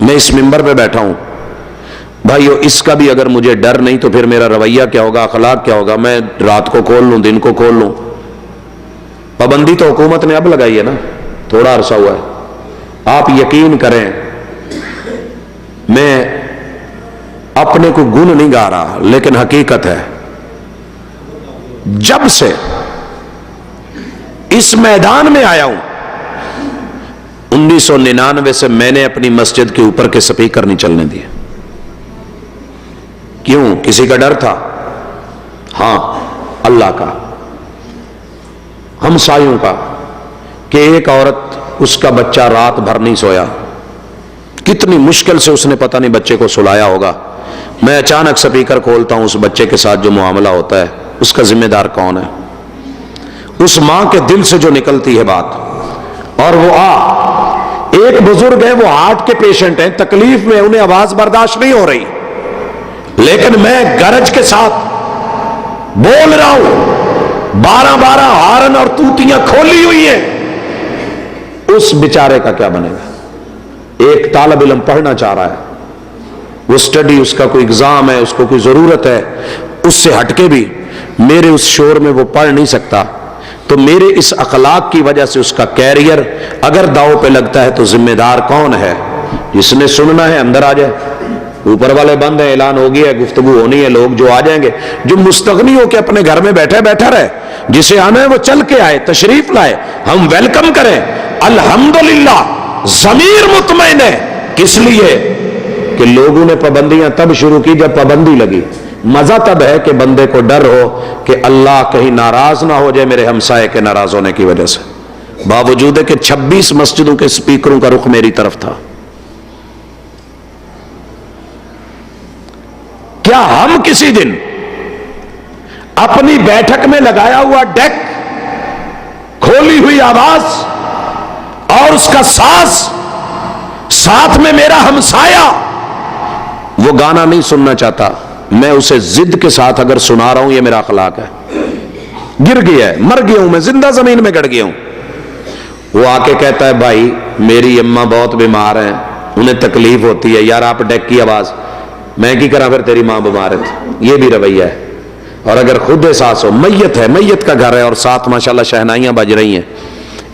B: میں اس منبر پہ بیٹھا ہوں بھائیو، اس کا بھی اگر مجھے ڈر نہیں تو پھر میرا رویہ کیا ہوگا، اخلاق کیا ہوگا؟ میں رات کو کھول لوں، دن کو کھول لوں۔ پابندی تو حکومت نے اب لگائی ہے نا، تھوڑا عرصہ ہوا ہے۔ آپ یقین کریں، میں اپنے کو گن نہیں گا رہا، لیکن حقیقت ہے، جب سے اس میدان میں آیا ہوں 1999 سے میں نے اپنی مسجد کے اوپر کے سپیکر نہیں چلنے دیے۔ کیوں؟ کسی کا ڈر تھا؟ ہاں، اللہ کا، ہمسایوں کا، کہ ایک عورت، اس کا بچہ رات بھر نہیں سویا، کتنی مشکل سے اس نے پتہ نہیں بچے کو سلایا ہوگا۔ میں اچانک سپیکر کھولتا ہوں، اس بچے کے ساتھ جو معاملہ ہوتا ہے اس کا ذمہ دار کون ہے؟ اس ماں کے دل سے جو نکلتی ہے بات، اور وہ ایک بزرگ ہے، وہ ہارٹ کے پیشنٹ ہیں، تکلیف میں، انہیں آواز برداشت نہیں ہو رہی، لیکن میں گرج کے ساتھ بول رہا ہوں، 12 ہارن اور توتیاں کھولی ہوئی ہیں۔ اس بیچارے کا کیا بنے گا؟ ایک طالب علم پڑھنا چاہ رہا ہے، وہ سٹڈی، اس کا کوئی اگزام ہے، اس کو کوئی ضرورت ہے، اس سے ہٹ کے بھی میرے اس شور میں وہ پڑھ نہیں سکتا، تو میرے اس اخلاق کی وجہ سے اس کا کیریئر اگر داؤ پہ لگتا ہے تو ذمہ دار کون ہے؟ جس نے سننا ہے اندر آ جائے، اوپر والے بند ہیں، اعلان ہو گیا ہے، گفتگو ہونی ہے، لوگ جو آ جائیں گے، جو مستغنی ہو کے اپنے گھر میں بیٹھا رہے، جسے آنا ہے وہ چل کے آئے، تشریف لائے، ہم ویلکم کریں۔ الحمدللہ ضمیر مطمئن ہے، کس لیے کہ لوگوں نے پابندیاں تب شروع کی جب پابندی لگی۔ مزہ تب ہے کہ بندے کو ڈر ہو کہ اللہ کہیں ناراض نہ ہو جائے میرے ہمسائے کے ناراض ہونے کی وجہ سے، باوجود ہے کہ 26 مسجدوں کے سپیکروں کا رخ میری طرف تھا۔ کیا ہم کسی دن اپنی بیٹھک میں لگایا ہوا ڈیک، کھولی ہوئی آواز اور اس کا ساز، ساتھ میں میرا ہمسایہ وہ گانا نہیں سننا چاہتا، میں اسے ضد کے ساتھ اگر سنا رہا ہوں، یہ میرا اخلاق ہے؟ گر گیا ہے، مر گیا ہوں میں، زندہ زمین میں گڑ گیا ہوں۔ وہ آ کے کہتا ہے بھائی میری اماں بہت بیمار ہیں، انہیں تکلیف ہوتی ہے، یار آپ ڈیک کی آواز، میں کی کرا پھر تیری ماں بیمار ہے۔ یہ بھی رویہ ہے۔ اور اگر خود احساس ہو، میت ہے، میت کا گھر ہے، اور ساتھ ماشاءاللہ شہنائیاں بج رہی ہیں،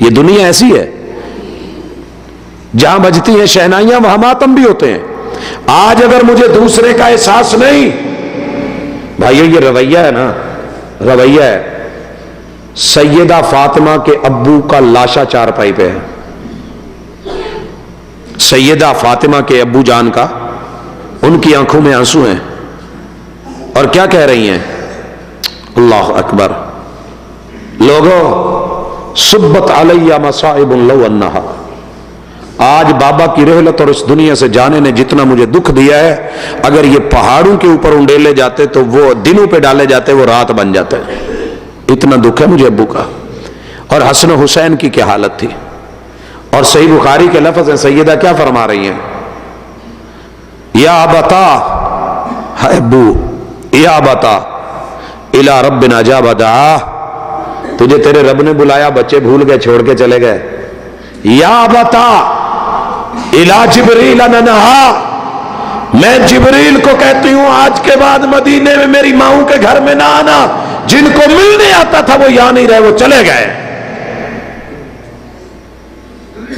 B: یہ دنیا ایسی ہے، جہاں بجتی ہیں شہنائیاں وہاں ماتم بھی ہوتے ہیں۔ آج اگر مجھے دوسرے کا احساس نہیں، بھائیو یہ رویہ ہے نا، رویہ ہے۔ سیدہ فاطمہ کے ابو کا لاشا چارپائی پہ ہے، سیدہ فاطمہ کے ابو جان کا، ان کی آنکھوں میں آنسو ہیں، اور کیا کہہ رہی ہیں؟ اللہ اکبر، لوگوں صبت علیہ مصائب لو انہا، آج بابا کی رحلت اور اس دنیا سے جانے نے جتنا مجھے دکھ دیا ہے، اگر یہ پہاڑوں کے اوپر انڈیلے جاتے تو وہ دنوں پہ ڈالے جاتے، وہ رات بن جاتے۔ اتنا دکھ ہے مجھے ابو کا۔ اور حسن و حسین کی کیا حالت تھی، اور صحیح بخاری کے لفظ ہیں، سیدہ کیا فرما رہی ہیں؟ یا ابتا، ابو، یا ابتا الی ربنا جاب دعا، تجھے تیرے رب نے بلایا، بچے بھول گئے، چھوڑ کے چلے گئے۔ یا ابتا الی جبریل ننہا، میں جبریل کو کہتی ہوں آج کے بعد مدینے میں میری ماؤں کے گھر میں نہ آنا، جن کو ملنے آتا تھا وہ یہاں نہیں رہے، وہ چلے گئے۔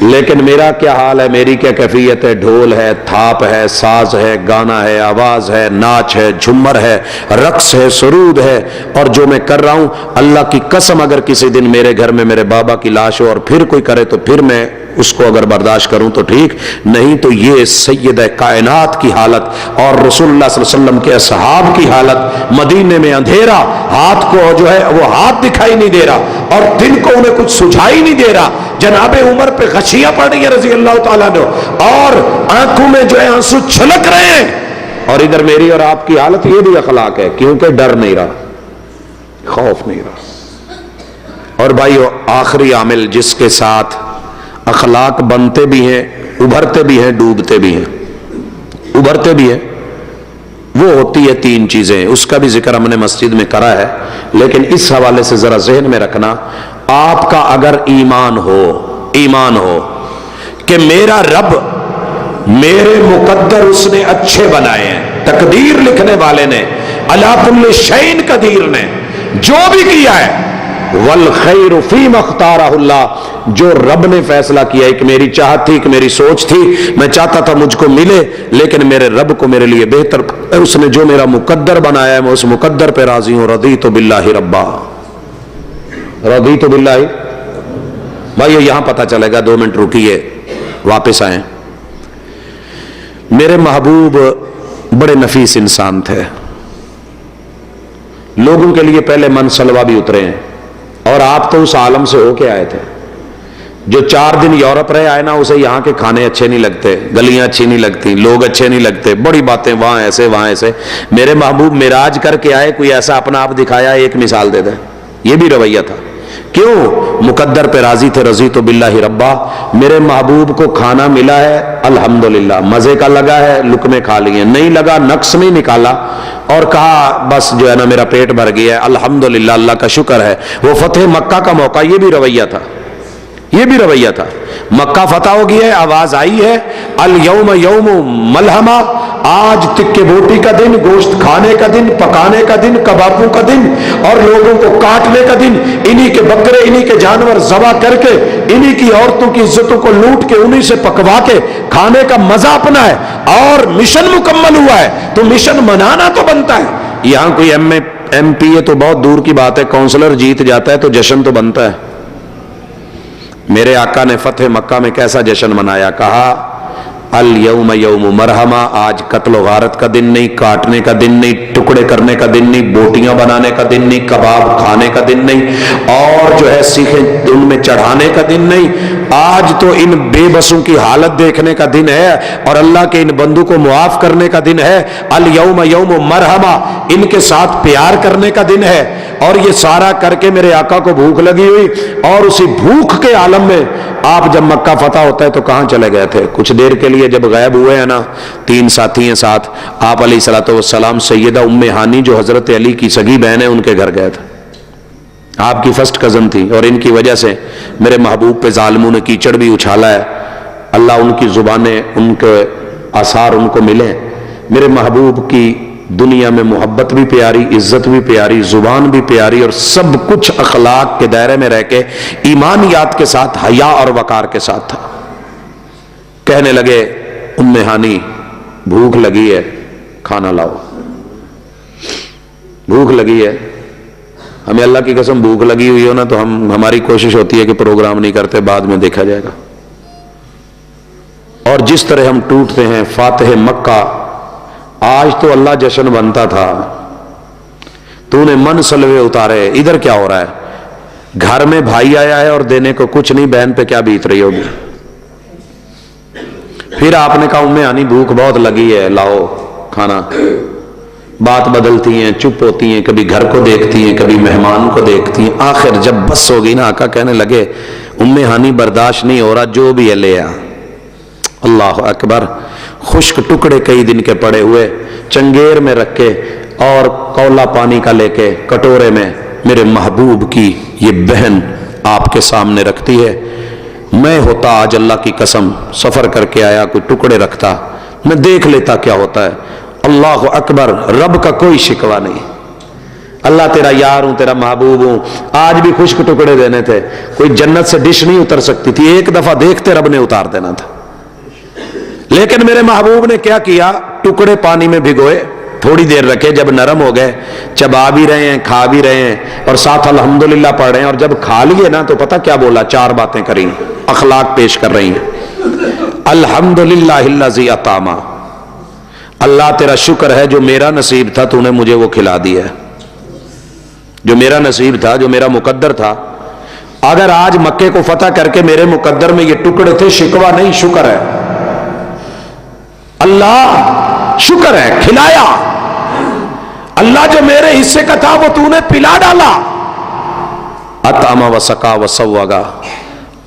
B: لیکن میرا کیا حال ہے، میری کیا کیفیت ہے؟ ڈھول ہے، تھاپ ہے، ساز ہے، گانا ہے، آواز ہے، ناچ ہے، جھمر ہے، رقص ہے، سرود ہے، اور جو میں کر رہا ہوں، اللہ کی قسم اگر کسی دن میرے گھر میں میرے بابا کی لاش ہو اور پھر کوئی کرے تو پھر میں اس کو اگر برداشت کروں تو ٹھیک، نہیں تو یہ سید کائنات کی حالت اور رسول اللہ صلی اللہ علیہ وسلم کے اصحاب کی حالت، مدینے میں اندھیرا، ہاتھ کو جو ہے وہ ہاتھ دکھائی نہیں دے رہا، اور دن کو انہیں کچھ سجھائی نہیں دے رہا، جناب عمر پہ غشیاں پڑ رہی ہیں رضی اللہ تعالیٰ نے، اور آنکھوں میں جو ہے آنسو چھلک رہے ہیں، اور ادھر میری اور آپ کی حالت۔ یہ بھی اخلاق ہے، کیونکہ ڈر نہیں رہا، خوف نہیں رہا۔ اور بھائیو آخری عامل جس کے ساتھ اخلاق بنتے بھی ہیں، ابھرتے بھی ہیں، ڈوبتے بھی ہیں، ابھرتے بھی ہیں، وہ ہوتی ہے 3 چیزیں، اس کا بھی ذکر ہم نے مسجد میں کرا ہے، لیکن اس حوالے سے ذرا ذہن میں رکھنا، آپ کا اگر ایمان ہو کہ میرا رب میرے مقدر اس نے اچھے بنائے ہیں. تقدیر لکھنے والے نے علی کل شیء قدیر نے جو بھی کیا ہے والخیر فیما اختارہ اللہ، جو رب نے فیصلہ کیا. ایک میری چاہت تھی، ایک میری سوچ تھی، میں چاہتا تھا مجھ کو ملے، لیکن میرے رب کو میرے لیے بہتر، اس نے جو میرا مقدر بنایا ہے میں اس مقدر پہ راضی ہوں. رضیت باللہ ربا، رضیت باللہ. بھائی یہاں پتہ چلے گا، 2 منٹ رکیے واپس آئیں. میرے محبوب بڑے نفیس انسان تھے، لوگوں کے لیے پہلے من سلوا بھی اترے ہیں. اور آپ تو اس عالم سے ہو کے آئے تھے. جو 4 دن یورپ رہے آئے نا، اسے یہاں کے کھانے اچھے نہیں لگتے، گلیاں اچھی نہیں لگتی، لوگ اچھے نہیں لگتے، بڑی باتیں وہاں ایسے وہاں ایسے. میرے محبوب معراج کر کے آئے، کوئی ایسا اپنا آپ دکھایا، ایک مثال دے دیں. یہ بھی رویہ تھا. کیوں؟ مقدر پہ راضی تھے. رضیت باللہ ربا. میرے محبوب کو کھانا ملا ہے الحمدللہ، مزے کا لگا ہے، لقمے کھا لیے، نہیں لگا نقص نہیں نکالا اور کہا بس جو ہے نا میرا پیٹ بھر گیا ہے الحمدللہ، اللہ کا شکر ہے. وہ فتح مکہ کا موقع، یہ بھی رویہ تھا، یہ بھی رویہ تھا. مکہ فتح ہو گیا ہے، آواز آئی ہے الیوم یوم ملحمہ، آج تکے بوٹی کا دن، گوشت کھانے کا دن، پکانے کا دن، کبابوں کا دن اور لوگوں کو کاٹنے کا دن. انہی کے بکرے، انہی کے جانور ذبح کر کے، انہی کی عورتوں کی عزتوں کو لوٹ کے، انہی سے پکوا کے کھانے کا مزہ اپنا ہے اور مشن مکمل ہوا ہے. تو مشن منانا تو بنتا ہے. یہاں کوئی ایم پی ہے تو بہت دور کی بات ہے، کونسلر جیت جاتا ہے تو جشن تو بنتا ہے. میرے آقا نے فتح مکہ میں کیسا جشن منایا؟ کہا الیوم یوم مرحمہ، آج قتل و غارت کا دن نہیں، کاٹنے کا دن نہیں، ٹکڑے کرنے کا دن نہیں، بوٹیاں بنانے کا دن نہیں، کباب کھانے کا دن نہیں، اور جو ہے سیخیں ان میں چڑھانے کا دن نہیں. آج تو ان بے بسوں کی حالت دیکھنے کا دن ہے اور اللہ کے ان بندوں کو معاف کرنے کا دن ہے. الیوم یوم مرحمہ، ان کے ساتھ پیار کرنے کا دن ہے. اور یہ سارا کر کے میرے آقا کو بھوک لگی ہوئی، اور اسی بھوک کے عالم میں آپ جب مکہ فتح ہوتا ہے تو کہاں چلے گئے تھے؟ کچھ دیر کے لیے جب غائب ہوئے ہیں نا، 3 ساتھی ہیں ساتھ، آپ علیہ الصلوۃ والسلام سیدہ ام ہانی جو حضرت علی کی سگی بہن ہے ان کے گھر گئے تھے. آپ کی فرسٹ کزن تھی، اور ان کی وجہ سے میرے محبوب پہ ظالموں نے کیچڑ بھی اچھالا ہے. اللہ ان کی زبانیں، ان کے آثار ان کو ملے. میرے محبوب کی دنیا میں محبت بھی پیاری، عزت بھی پیاری، زبان بھی پیاری، اور سب کچھ اخلاق کے دائرے میں رہ کے ایمانیات کے ساتھ، حیا اور وقار کے ساتھ تھا. کہنے لگے ام ہانی بھوک لگی ہے، کھانا لاؤ. بھوک لگی ہے. ہمیں اللہ کی قسم بھوک لگی ہوئی ہو نا تو ہماری کوشش ہوتی ہے کہ پروگرام نہیں کرتے، بعد میں دیکھا جائے گا. اور جس طرح ہم ٹوٹتے ہیں فاتح مکہ، آج تو اللہ جشن بنتا تھا، تو نے من سلوے اتارے. ادھر کیا ہو رہا ہے؟ گھر میں بھائی آیا ہے اور دینے کو کچھ نہیں، بہن پہ کیا بیت رہی ہوگی. پھر آپ نے کہا ام ہانی بھوک بہت لگی ہے، لاؤ کھانا. بات بدلتی ہیں، چپ ہوتی ہیں، کبھی گھر کو دیکھتی ہیں، کبھی مہمان کو دیکھتی ہیں. آخر جب بس ہو گئی نا، آقا کہنے لگے ام ہانی برداشت نہیں ہو رہا، جو بھی ہے لے آ. اللہ اکبر. خشک ٹکڑے کئی دن کے پڑے ہوئے چنگیر میں رکھ کے اور کولا پانی کا لے کے کٹورے میں میرے محبوب کی یہ بہن آپ کے سامنے رکھتی ہے. میں ہوتا آج اللہ کی قسم سفر کر کے آیا، کوئی ٹکڑے رکھتا، میں دیکھ لیتا کیا ہوتا ہے. اللہ اکبر. رب کا کوئی شکوہ نہیں. اللہ تیرا یار ہوں، تیرا محبوب ہوں. آج بھی خشک ٹکڑے دینے تھے. کوئی جنت سے ڈش نہیں اتر سکتی تھی، ایک دفعہ دیکھتے رب نے اتار دینا تھا. لیکن میرے محبوب نے کیا کیا؟ ٹکڑے پانی میں بھگوئے، تھوڑی دیر رکھے، جب نرم ہو گئے چبا بھی رہے ہیں، کھا بھی رہے ہیں، اور ساتھ الحمدللہ پڑھ رہے ہیں. اور جب کھا لیے نا تو پتہ کیا بولا؟ 4 باتیں کریں، اخلاق پیش کر رہی ہیں. الحمدللہ الذی اطعما، اللہ تیرا شکر ہے جو میرا نصیب تھا تو نے مجھے وہ کھلا دیا ہے. جو میرا نصیب تھا، جو میرا مقدر تھا. اگر آج مکے کو فتح کر کے میرے مقدر میں یہ ٹکڑے تھے، شکوہ نہیں، شکر ہے. اللہ شکر ہے، کھلایا. اللہ جو میرے حصے کا تھا وہ تو نے پلا ڈالا. اطعم و سقا و سوغا.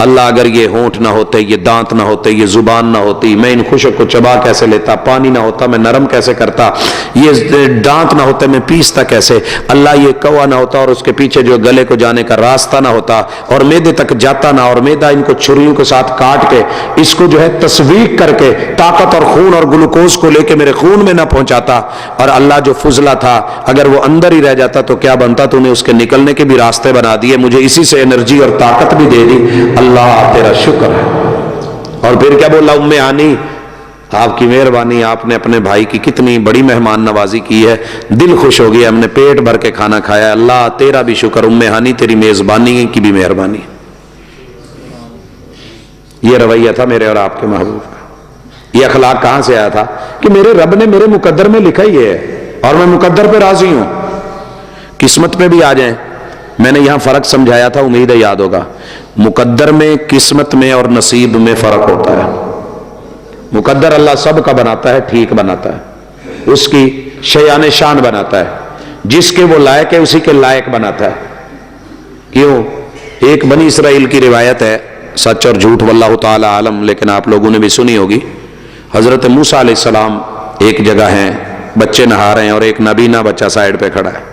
B: اللہ اگر یہ ہونٹ نہ ہوتے، یہ دانت نہ ہوتے، یہ زبان نہ ہوتی، میں ان خشک کو چبا کیسے لیتا، پانی نہ ہوتا میں نرم کیسے کرتا، یہ دانت نہ ہوتے میں پیستا کیسے، اللہ یہ کوا نہ ہوتا اور اس کے پیچھے جو گلے کو جانے کا راستہ نہ ہوتا اور میدے تک جاتا نہ، اور میدا ان کو چھریوں کے ساتھ کاٹ کے اس کو جو ہے تصویق کر کے طاقت اور خون اور گلوکوز کو لے کے میرے خون میں نہ پہنچاتا، اور اللہ جو فضلہ تھا اگر وہ اندر ہی رہ جاتا تو کیا بنتا، تو نے اس کے نکلنے کے بھی راستے بنا دیے، مجھے اسی سے انرجی اور طاقت بھی دے دی، اللہ تیرا شکر ہے۔ اور پھر کیا بولا، ام ہانی آپ کی مہربانی، آپ نے اپنے بھائی کی کتنی بڑی مہمان نوازی کی ہے، دل خوش ہو گیا، ہم نے پیٹ بھر کے کھانا کھایا، اللہ تیرا بھی شکر، ام ہانی تیری میزبانی کی بھی مہربانی۔ یہ رویہ تھا میرے اور آپ کے محبوب کا۔ یہ اخلاق کہاں سے آیا تھا کہ میرے رب نے میرے مقدر میں لکھا ہی ہے اور میں مقدر پہ راضی ہوں۔ قسمت پہ بھی آ جائیں، میں نے یہاں فرق سمجھایا تھا، امید ہے یاد ہوگا۔ مقدر میں، قسمت میں اور نصیب میں فرق ہوتا ہے۔ مقدر اللہ سب کا بناتا ہے، ٹھیک بناتا ہے، اس کی شیان شان بناتا ہے، جس کے وہ لائق ہے اسی کے لائق بناتا ہے۔ کیوں؟ ایک بنی اسرائیل کی روایت ہے، سچ اور جھوٹ واللہ تعالی عالم، لیکن آپ لوگوں نے بھی سنی ہوگی۔ حضرت موسیٰ علیہ السلام ایک جگہ ہیں، بچے نہا رہے ہیں اور ایک نابینا بچہ سائیڈ پہ کھڑا ہے۔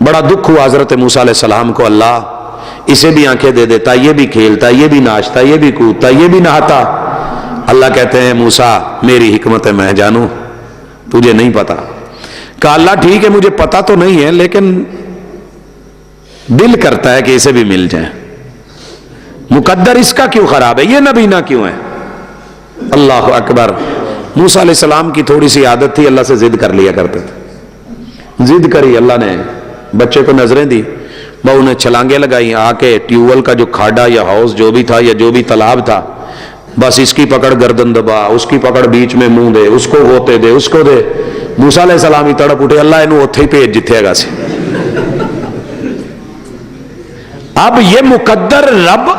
B: بڑا دکھ ہوا حضرت موسیٰ علیہ السلام کو، اللہ اسے بھی آنکھیں دے دیتا، یہ بھی کھیلتا، یہ بھی ناچتا، یہ بھی کودتا، یہ بھی نہاتا۔ اللہ کہتے ہیں موسیٰ میری حکمت ہے، میں جانوں، تجھے نہیں پتا۔ کہا اللہ ٹھیک ہے مجھے پتا تو نہیں ہے، لیکن دل کرتا ہے کہ اسے بھی مل جائے۔ مقدر اس کا کیوں خراب ہے، یہ نبینا کیوں ہے؟ اللہ اکبر۔ موسیٰ علیہ السلام کی تھوڑی سی عادت تھی، اللہ سے ضد کر لیا کرتے تھے، ضد کری، اللہ نے بچے کو نظریں دی، بہو نے چھلانگیں لگائی، آ کے ٹیوب ویل کا جو کھاڈا یا ہاؤس جو بھی تھا یا جو بھی تالاب تھا، بس اس کی پکڑ گردن دبا، اس کی پکڑ بیچ میں منہ دے، اس کو غوطے دے، اس کو دے۔ موسیٰ علیہ السلام ہی تڑپ اٹھے، اللہ انہوں اتھے ہی بھیج جتھے گا سی۔ اب یہ مقدر رب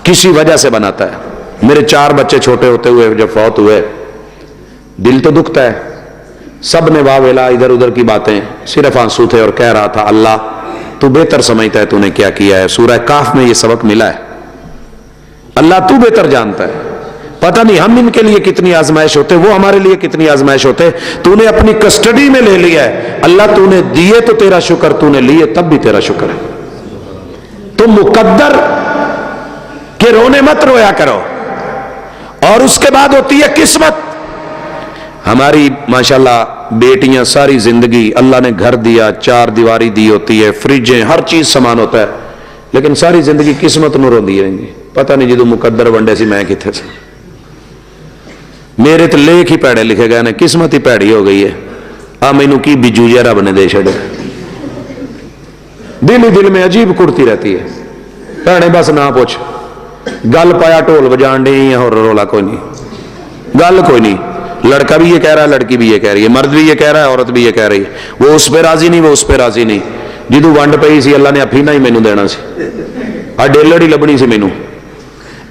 B: کسی وجہ سے بناتا ہے۔ میرے 4 بچے چھوٹے ہوتے ہوئے جب فوت ہوئے، دل تو دکھتا ہے، سب نے واہ ویلا ادھر ادھر کی باتیں، صرف آنسو تھے، اور کہہ رہا تھا اللہ تو بہتر سمجھتا ہے تو نے کیا کیا ہے۔ سورہ کاف میں یہ سبق ملا ہے، اللہ تو بہتر جانتا ہے، پتہ نہیں ہم ان کے لیے کتنی آزمائش ہوتے، وہ ہمارے لیے کتنی آزمائش ہوتے، تو نے اپنی کسٹڈی میں لے لیا ہے۔ اللہ تو نے دیے تو تیرا شکر، تو نے لیے تب بھی تیرا شکر ہے۔ تو مقدر کہ رونے مت رویا کرو، اور اس کے بعد ہوتی ہے قسمت۔ ہماری ماشاءاللہ بیٹیاں ساری زندگی اللہ نے گھر دیا، 4 دیواری دی ہوتی ہے، فریجیں، ہر چیز سامان ہوتا ہے، لیکن ساری زندگی قسمت نو روندی رہیں گی، پتہ نہیں جدو مقدر ونڈے سی میں کتنے سے، میرے تو لیکھ ہی پیڑے لکھے گئے نے، قسمت ہی پیڑی ہو گئی ہے، مینوں کی بجویا رب نے دے چھڑے۔ دل ہی دل میں عجیب کڑتی رہتی ہے، پیڑے بس نہ پوچھ، گل پایا ٹول بجان ڈی اور رولا کوئی نہیں، گل کوئی نہیں، لڑکا بھی یہ کہہ رہا ہے، لڑکی بھی یہ کہہ رہی ہے، مرد بھی یہ کہہ رہا ہے، عورت بھی یہ کہہ رہی ہے، وہ اس پہ راضی نہیں، وہ اس پہ راضی نہیں۔ جدو ونڈ پئی سی اللہ نے افینا ہی مینوں دینا سی، ڈیلڑ ہی لبنی سی مینوں۔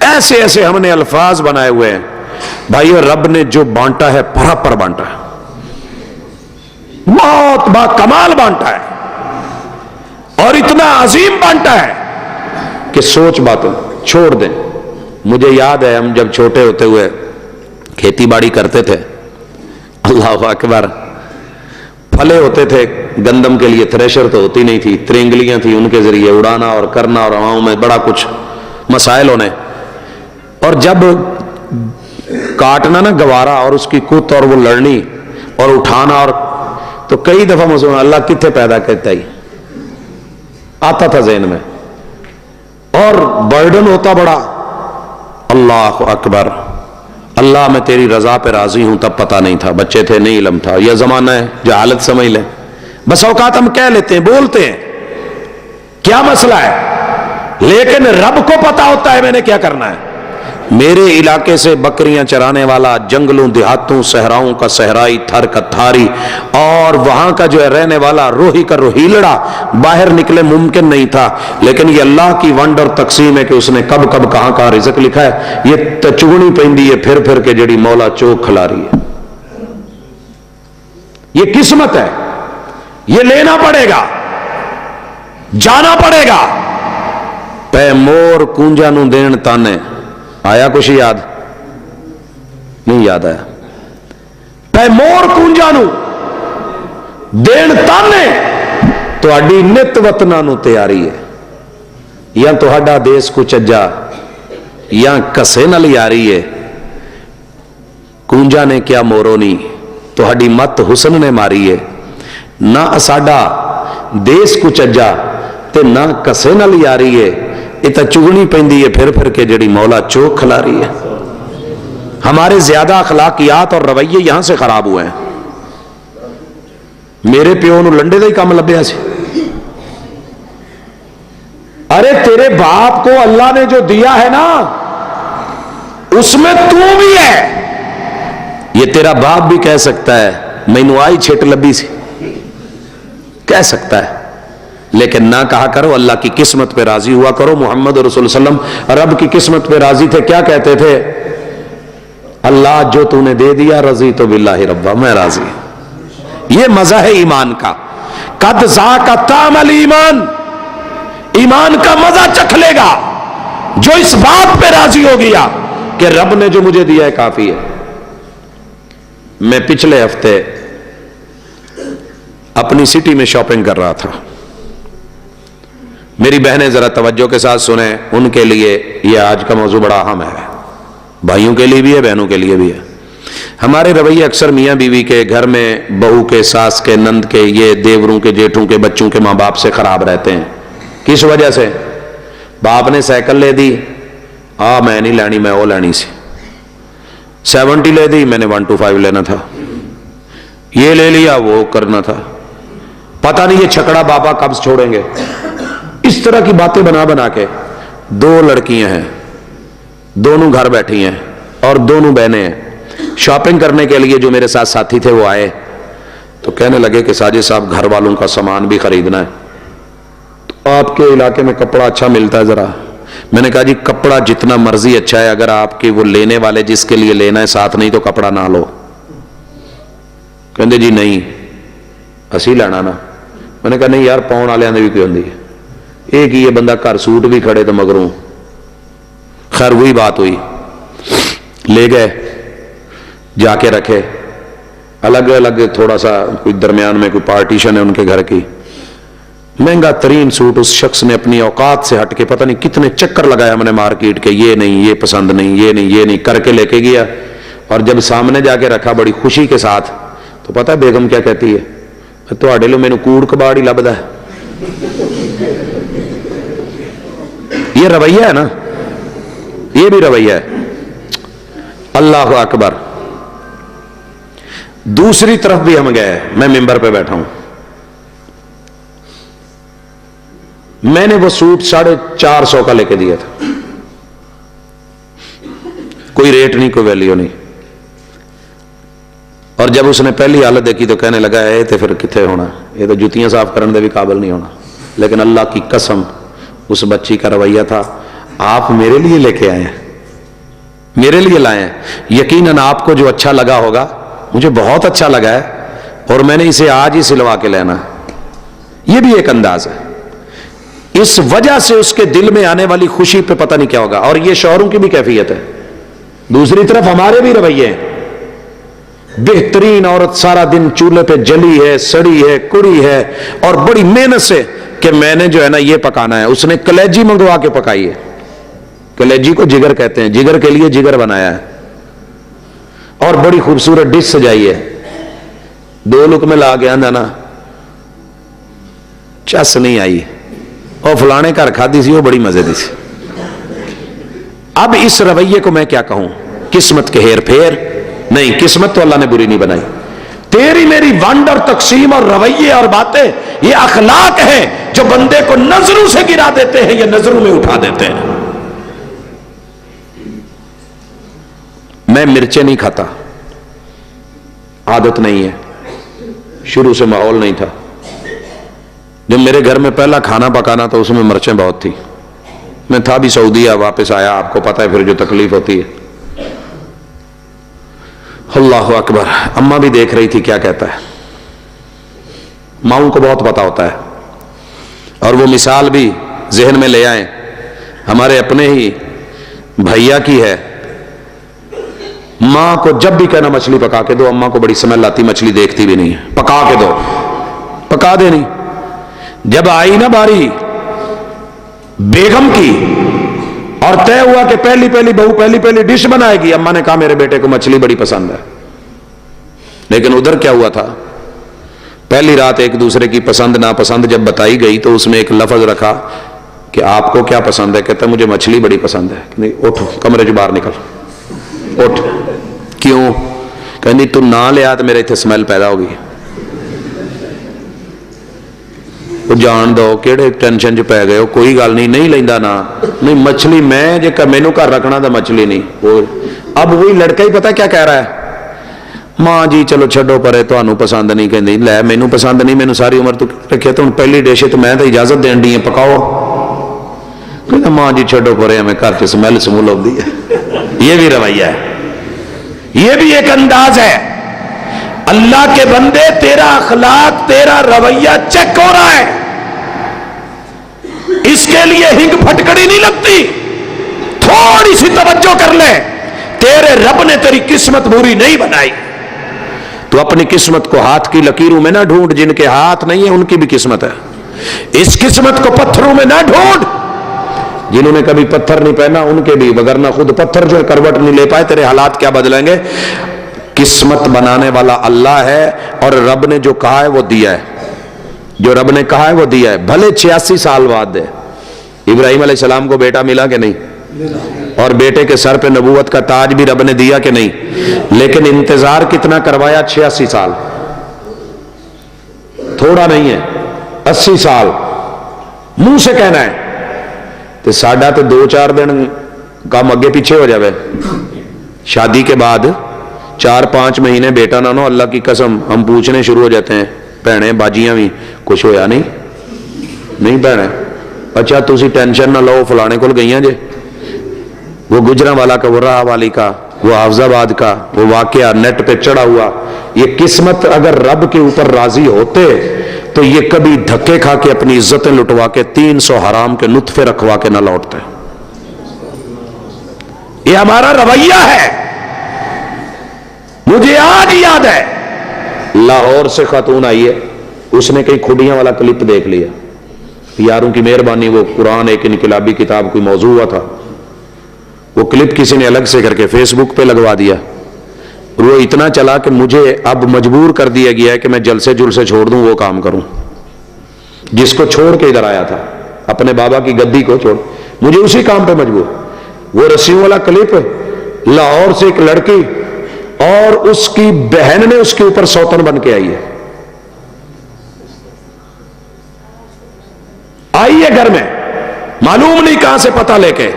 B: ایسے ایسے ہم نے الفاظ بنائے ہوئے ہیں بھائی، رب نے جو بانٹا ہے برابر بانٹا ہے، بہت با کمال بانٹا ہے، اور اتنا عظیم بانٹا ہے کہ سوچ باتوں چھوڑ دیں۔ مجھے یاد ہے ہم جب چھوٹے ہوتے ہوئے کھیتی باڑی کرتے تھے، اللہ اکبر، پھلے ہوتے تھے گندم کے لیے، تھریشر تو ہوتی نہیں تھی، ترنگلیاں تھیں، ان کے ذریعے اڑانا اور کرنا، اور ہواؤں میں بڑا کچھ مسائل ہونے، اور جب کاٹنا نا گوارا اور اس کی کت اور وہ لڑنی اور اٹھانا، اور تو کئی دفعہ مسلمان اللہ کتنے پیدا کرتا ہی آتا تھا ذہن میں، اور برڈن ہوتا بڑا۔ اللہ اکبر، اللہ میں تیری رضا پہ راضی ہوں، تب پتہ نہیں تھا، بچے تھے، نہیں علم تھا، یہ زمانہ ہے جہالت سمجھ لیں۔ بس اوقات ہم کہہ لیتے ہیں، بولتے ہیں، کیا مسئلہ ہے، لیکن رب کو پتا ہوتا ہے میں نے کیا کرنا ہے۔ میرے علاقے سے بکریاں چرانے والا، جنگلوں دیہاتوں صحراؤں کا صحرائی، تھر کا تھاری، اور وہاں کا جو ہے رہنے والا روہی کا روہیلڑا باہر نکلے ممکن نہیں تھا، لیکن یہ اللہ کی ونڈ اور تقسیم ہے کہ اس نے کب کب کہاں کہاں رزق لکھا ہے۔ یہ چگنی پیندی ہے پھر پھر کے جڑی مولا چوک کھلا رہی ہے، یہ قسمت ہے، یہ لینا پڑے گا، جانا پڑے گا، پے مور کونجا نو دین تانے. آیا کچھ یاد؟ نہیں یاد آیا. پے مور کونجا نو دین تانے تہاڈی نت وطنا نو تیاری ہے. یا تہاڈا دیس کو چجا یا کسے نال یاری ہے. کونجا نے کیا مورونی تہاڈی مت حسن نے ماری ہے. نہ ساڈا دیس کو چجا تے نہ کسے نال یاری ہے. یہ تو چگنی پیندی ہے پھر کے جڑی مولا چوک کھلا رہی ہے. ہمارے زیادہ اخلاقیات اور رویے یہاں سے خراب ہوئے ہیں. میرے پیو نو لنڈے دا ہی کام لبیا سی. ارے تیرے باپ کو اللہ نے جو دیا ہے نا اس میں تو بھی ہے. یہ تیرا باپ بھی کہہ سکتا ہے مینو آئی چھٹ لبی سی, کہہ سکتا ہے, لیکن نہ کہا کرو. اللہ کی قسمت پہ راضی ہوا کرو. محمد رسول اللہ علیہ وسلم رب کی قسمت پہ راضی تھے. کیا کہتے تھے؟ اللہ جو تو نے دے دیا رضی تو باللہ ربا, میں راضی. یہ مزہ ہے ایمان کا. قد ذاق طعم الایمان, ایمان کا مزہ چکھ لے گا جو اس بات پہ راضی ہو گیا کہ رب نے جو مجھے دیا ہے کافی ہے. میں پچھلے ہفتے اپنی سٹی میں شاپنگ کر رہا تھا. میری بہنیں ذرا توجہ کے ساتھ سنیں, ان کے لیے یہ آج کا موضوع بڑا اہم ہے. بھائیوں کے لیے بھی ہے, بہنوں کے لیے بھی ہے. ہمارے رویے اکثر میاں بیوی کے گھر میں بہو کے, ساس کے, نند کے, یہ دیوروں کے, جیٹھوں کے, بچوں کے ماں باپ سے خراب رہتے ہیں. کس وجہ سے؟ باپ نے سائیکل لے دی, میں نہیں لینی, میں وہ لینی سی. 70 لے دی, میں نے 125 لینا تھا. یہ لے لیا, وہ کرنا تھا. پتہ نہیں یہ چھکڑا بابا کب چھوڑیں گے. اس طرح کی باتیں بنا کے. 2 لڑکیاں ہیں, دونوں گھر بیٹھی ہیں اور دونوں بہنیں ہیں. شاپنگ کرنے کے لیے جو میرے ساتھ ساتھی تھے وہ آئے تو کہنے لگے کہ ساجد صاحب گھر والوں کا سامان بھی خریدنا ہے, تو آپ کے علاقے میں کپڑا اچھا ملتا ہے ذرا. میں نے کہا جی کپڑا جتنا مرضی اچھا ہے, اگر آپ کے وہ لینے والے جس کے لیے لینا ہے ساتھ نہیں تو کپڑا نہ لو. کہندے جی نہیں اسی لینا نا. میں نے کہا نہیں یار پاؤن والے بھی کوئی ہوندی ہے, ایک ہی یہ بندہ گھر سوٹ بھی کھڑے تو مگروں. خیر وہی بات ہوئی, لے گئے, جا کے رکھے الگ الگ, تھوڑا سا کوئی درمیان میں کوئی پارٹیشن ہے ان کے گھر کی. مہنگا ترین سوٹ اس شخص نے اپنی اوقات سے ہٹ کے پتہ نہیں کتنے چکر لگایا ہم نے مارکیٹ کے, یہ نہیں, یہ پسند نہیں, یہ نہیں, یہ نہیں کر کے لے کے گیا. اور جب سامنے جا کے رکھا بڑی خوشی کے ساتھ, تو پتہ ہے بیگم کیا کہتی ہے؟ تواڈے لو مینوں کوڑ کباڑ ہی لبدا ہے. یہ رویہ ہے نا, یہ بھی رویہ ہے. اللہ اکبر. دوسری طرف بھی ہم گئے, میں ممبر پہ بیٹھا ہوں, میں نے وہ سوٹ 450 کا لے کے دیا تھا. کوئی ریٹ نہیں, کوئی ویلیو نہیں. اور جب اس نے پہلی حالت دیکھی تو کہنے لگا ہے تو پھر کتنے ہونا, یہ تو جتیاں صاف کرنے دے بھی قابل نہیں ہونا. لیکن اللہ کی قسم اس بچی کا رویہ تھا, آپ میرے لیے لے کے آئے ہیں, میرے لیے لائے ہیں. یقیناً آپ کو جو اچھا لگا ہوگا, مجھے بہت اچھا لگا ہے اور میں نے اسے آج ہی سلوا کے لینا. یہ بھی ایک انداز ہے. اس وجہ سے اس کے دل میں آنے والی خوشی پہ پتہ نہیں کیا ہوگا. اور یہ شوہروں کی بھی کیفیت ہے. دوسری طرف ہمارے بھی رویے ہیں. بہترین عورت سارا دن چولہے پہ جلی ہے, سڑی ہے, کڑی ہے, اور بڑی محنت سے کہ میں نے جو ہے نا یہ پکانا ہے. اس نے کلیجی منگوا کے پکائی ہے. کلیجی کو جگر کہتے ہیں, جگر کے لیے جگر بنایا ہے اور بڑی خوبصورت ڈش سجائی ہے. 2 لقمے لا کے آندا نا چس نہیں آئی, اور فلانے گھر کھادی سی وہ بڑی مزے دی سی. اب اس رویے کو میں کیا کہوں؟ قسمت کے ہیر پھیر نہیں. قسمت تو اللہ نے بری نہیں بنائی. تیری میری ونڈ اور تقسیم اور رویے اور باتیں یہ اخلاق ہیں جو بندے کو نظروں سے گرا دیتے ہیں یا نظروں میں اٹھا دیتے ہیں. میں مرچیں نہیں کھاتا, عادت نہیں ہے, شروع سے ماحول نہیں تھا. جب میرے گھر میں پہلا کھانا پکانا تو اس میں مرچیں بہت تھی. میں تھا بھی سعودیہ, واپس آیا, آپ کو پتہ ہے پھر جو تکلیف ہوتی ہے. اللہ اکبر. اماں بھی دیکھ رہی تھی کیا کہتا ہے. ماؤں کو بہت پتہ ہوتا ہے, اور وہ مثال بھی ذہن میں لے آئیں ہمارے اپنے ہی بھیا کی ہے، ماں کو جب بھی کہنا مچھلی پکا کے دو، اماں کو بڑی سمیل آتی، مچھلی دیکھتی بھی نہیں ہے، پکا کے دو، پکا دینی۔ جب آئی نا باری بیگم کی اور طے ہوا کہ پہلی بہو پہلی ڈش بنائے گی، اماں نے کہا میرے بیٹے کو مچھلی بڑی پسند ہے۔ لیکن ادھر کیا ہوا تھا، پہلی رات ایک دوسرے کی پسند ناپسند جب بتائی گئی تو اس میں ایک لفظ رکھا کہ آپ کو کیا پسند ہے؟ کہتا مجھے مچھلی بڑی پسند ہے۔ نہیں، اٹھ کمرے سے باہر نکل، اٹھ۔ کیوں؟ کہنی تو نہ لیا تو میرے اتنے سمیل پیدا ہوگی۔ وہ جان دو کہڑے ٹینشن چ پی گئے ہو، کوئی گل نہیں، نہیں لینا نا، نہیں مچھلی میں جے مینوں گھر رکھنا تو مچھلی نہیں۔ وہ اب وہی لڑکا ہی پتہ کیا کہہ رہا ہے، ماں جی چلو چھڈو پرے، تانوں پسند نہیں، کہندی لے مینوں پسند نہیں، مینوں ساری عمر تو رکھیا، تو پہلی ڈش تو میں تو اجازت دین دی ہے، پکاؤ۔ کہندا ماں جی چھڈو پرے، ہمیں گھر چ سمیل سمول آتی ہے۔ یہ بھی رویہ ہے، یہ بھی ایک انداز ہے۔ اللہ کے بندے تیرا اخلاق، تیرا رویہ چیک ہو رہا ہے، اس کے لیے ہنگ پھٹکڑی نہیں لگتی، تھوڑی سی توجہ کر لے، تیرے رب نے تیری قسمت بری نہیں بنائی۔ تو اپنی قسمت کو ہاتھ کی لکیروں میں نہ ڈھونڈ، جن کے ہاتھ نہیں ہے ان کی بھی قسمت ہے۔ اس قسمت کو پتھروں میں نہ ڈھونڈ، جنہوں نے کبھی پتھر نہیں پہنا ان کے بھی، وگرنہ خود پتھر جو ہے کروٹ نہیں لے پائے، تیرے حالات کیا بدلیں گے؟ قسمت بنانے والا اللہ ہے، اور رب نے جو کہا ہے وہ دیا ہے، جو رب نے کہا ہے وہ دیا ہے، بھلے 86 سال بعد دے۔ ابراہیم علیہ السلام کو بیٹا ملا کہ نہیں؟ اور بیٹے کے سر پہ نبوت کا تاج بھی رب نے دیا کہ نہیں؟ لیکن انتظار کتنا کروایا؟ 86 سال، تھوڑا نہیں ہے، 80 سال منہ سے کہنا ہے، تو ساڈا تو 2-4 دن کام اگے پیچھے ہو جاوے، شادی کے بعد 4-5 مہینے بیٹا نہ ہو، اللہ کی قسم ہم پوچھنے شروع ہو جاتے ہیں، بھیڑیں باجیاں بھی کچھ ہویا نہیں بھیڑیں، اچھا تسی ٹینشن نہ لو، فلانے کول گئیاں جے، وہ گجرانوالا کا، وہ راہ والی کا، وہ حافظ آباد کا وہ واقعہ نیٹ پہ چڑھا ہوا۔ یہ قسمت اگر رب کے اوپر راضی ہوتے تو یہ کبھی دھکے کھا کے اپنی عزتیں لٹوا کے 300 حرام کے نطفے رکھوا کے نہ لوٹتے۔ یہ ہمارا رویہ ہے۔ مجھے آج یاد ہے، لاہور سے خاتون آئی ہے، اس نے کئی کھڈیاں والا کلپ دیکھ لیا، یاروں کی مہربانی، وہ قرآن ایک انقلابی کتاب کوئی موضوع ہوا تھا، وہ کلپ کسی نے الگ سے کر کے فیس بک پہ لگوا دیا، اور وہ اتنا چلا کہ مجھے اب مجبور کر دیا گیا ہے کہ میں جلسے جلسے چھوڑ دوں، وہ کام کروں جس کو چھوڑ کے ادھر آیا تھا، اپنے بابا کی گدی کو چھوڑ، مجھے اسی کام پہ مجبور۔ وہ رسیوں والا کلپ، لاہور سے ایک لڑکی اور اس کی بہن نے اس کے اوپر سوتن بن کے آئی ہے گھر میں، معلوم نہیں کہاں سے پتہ لے کے،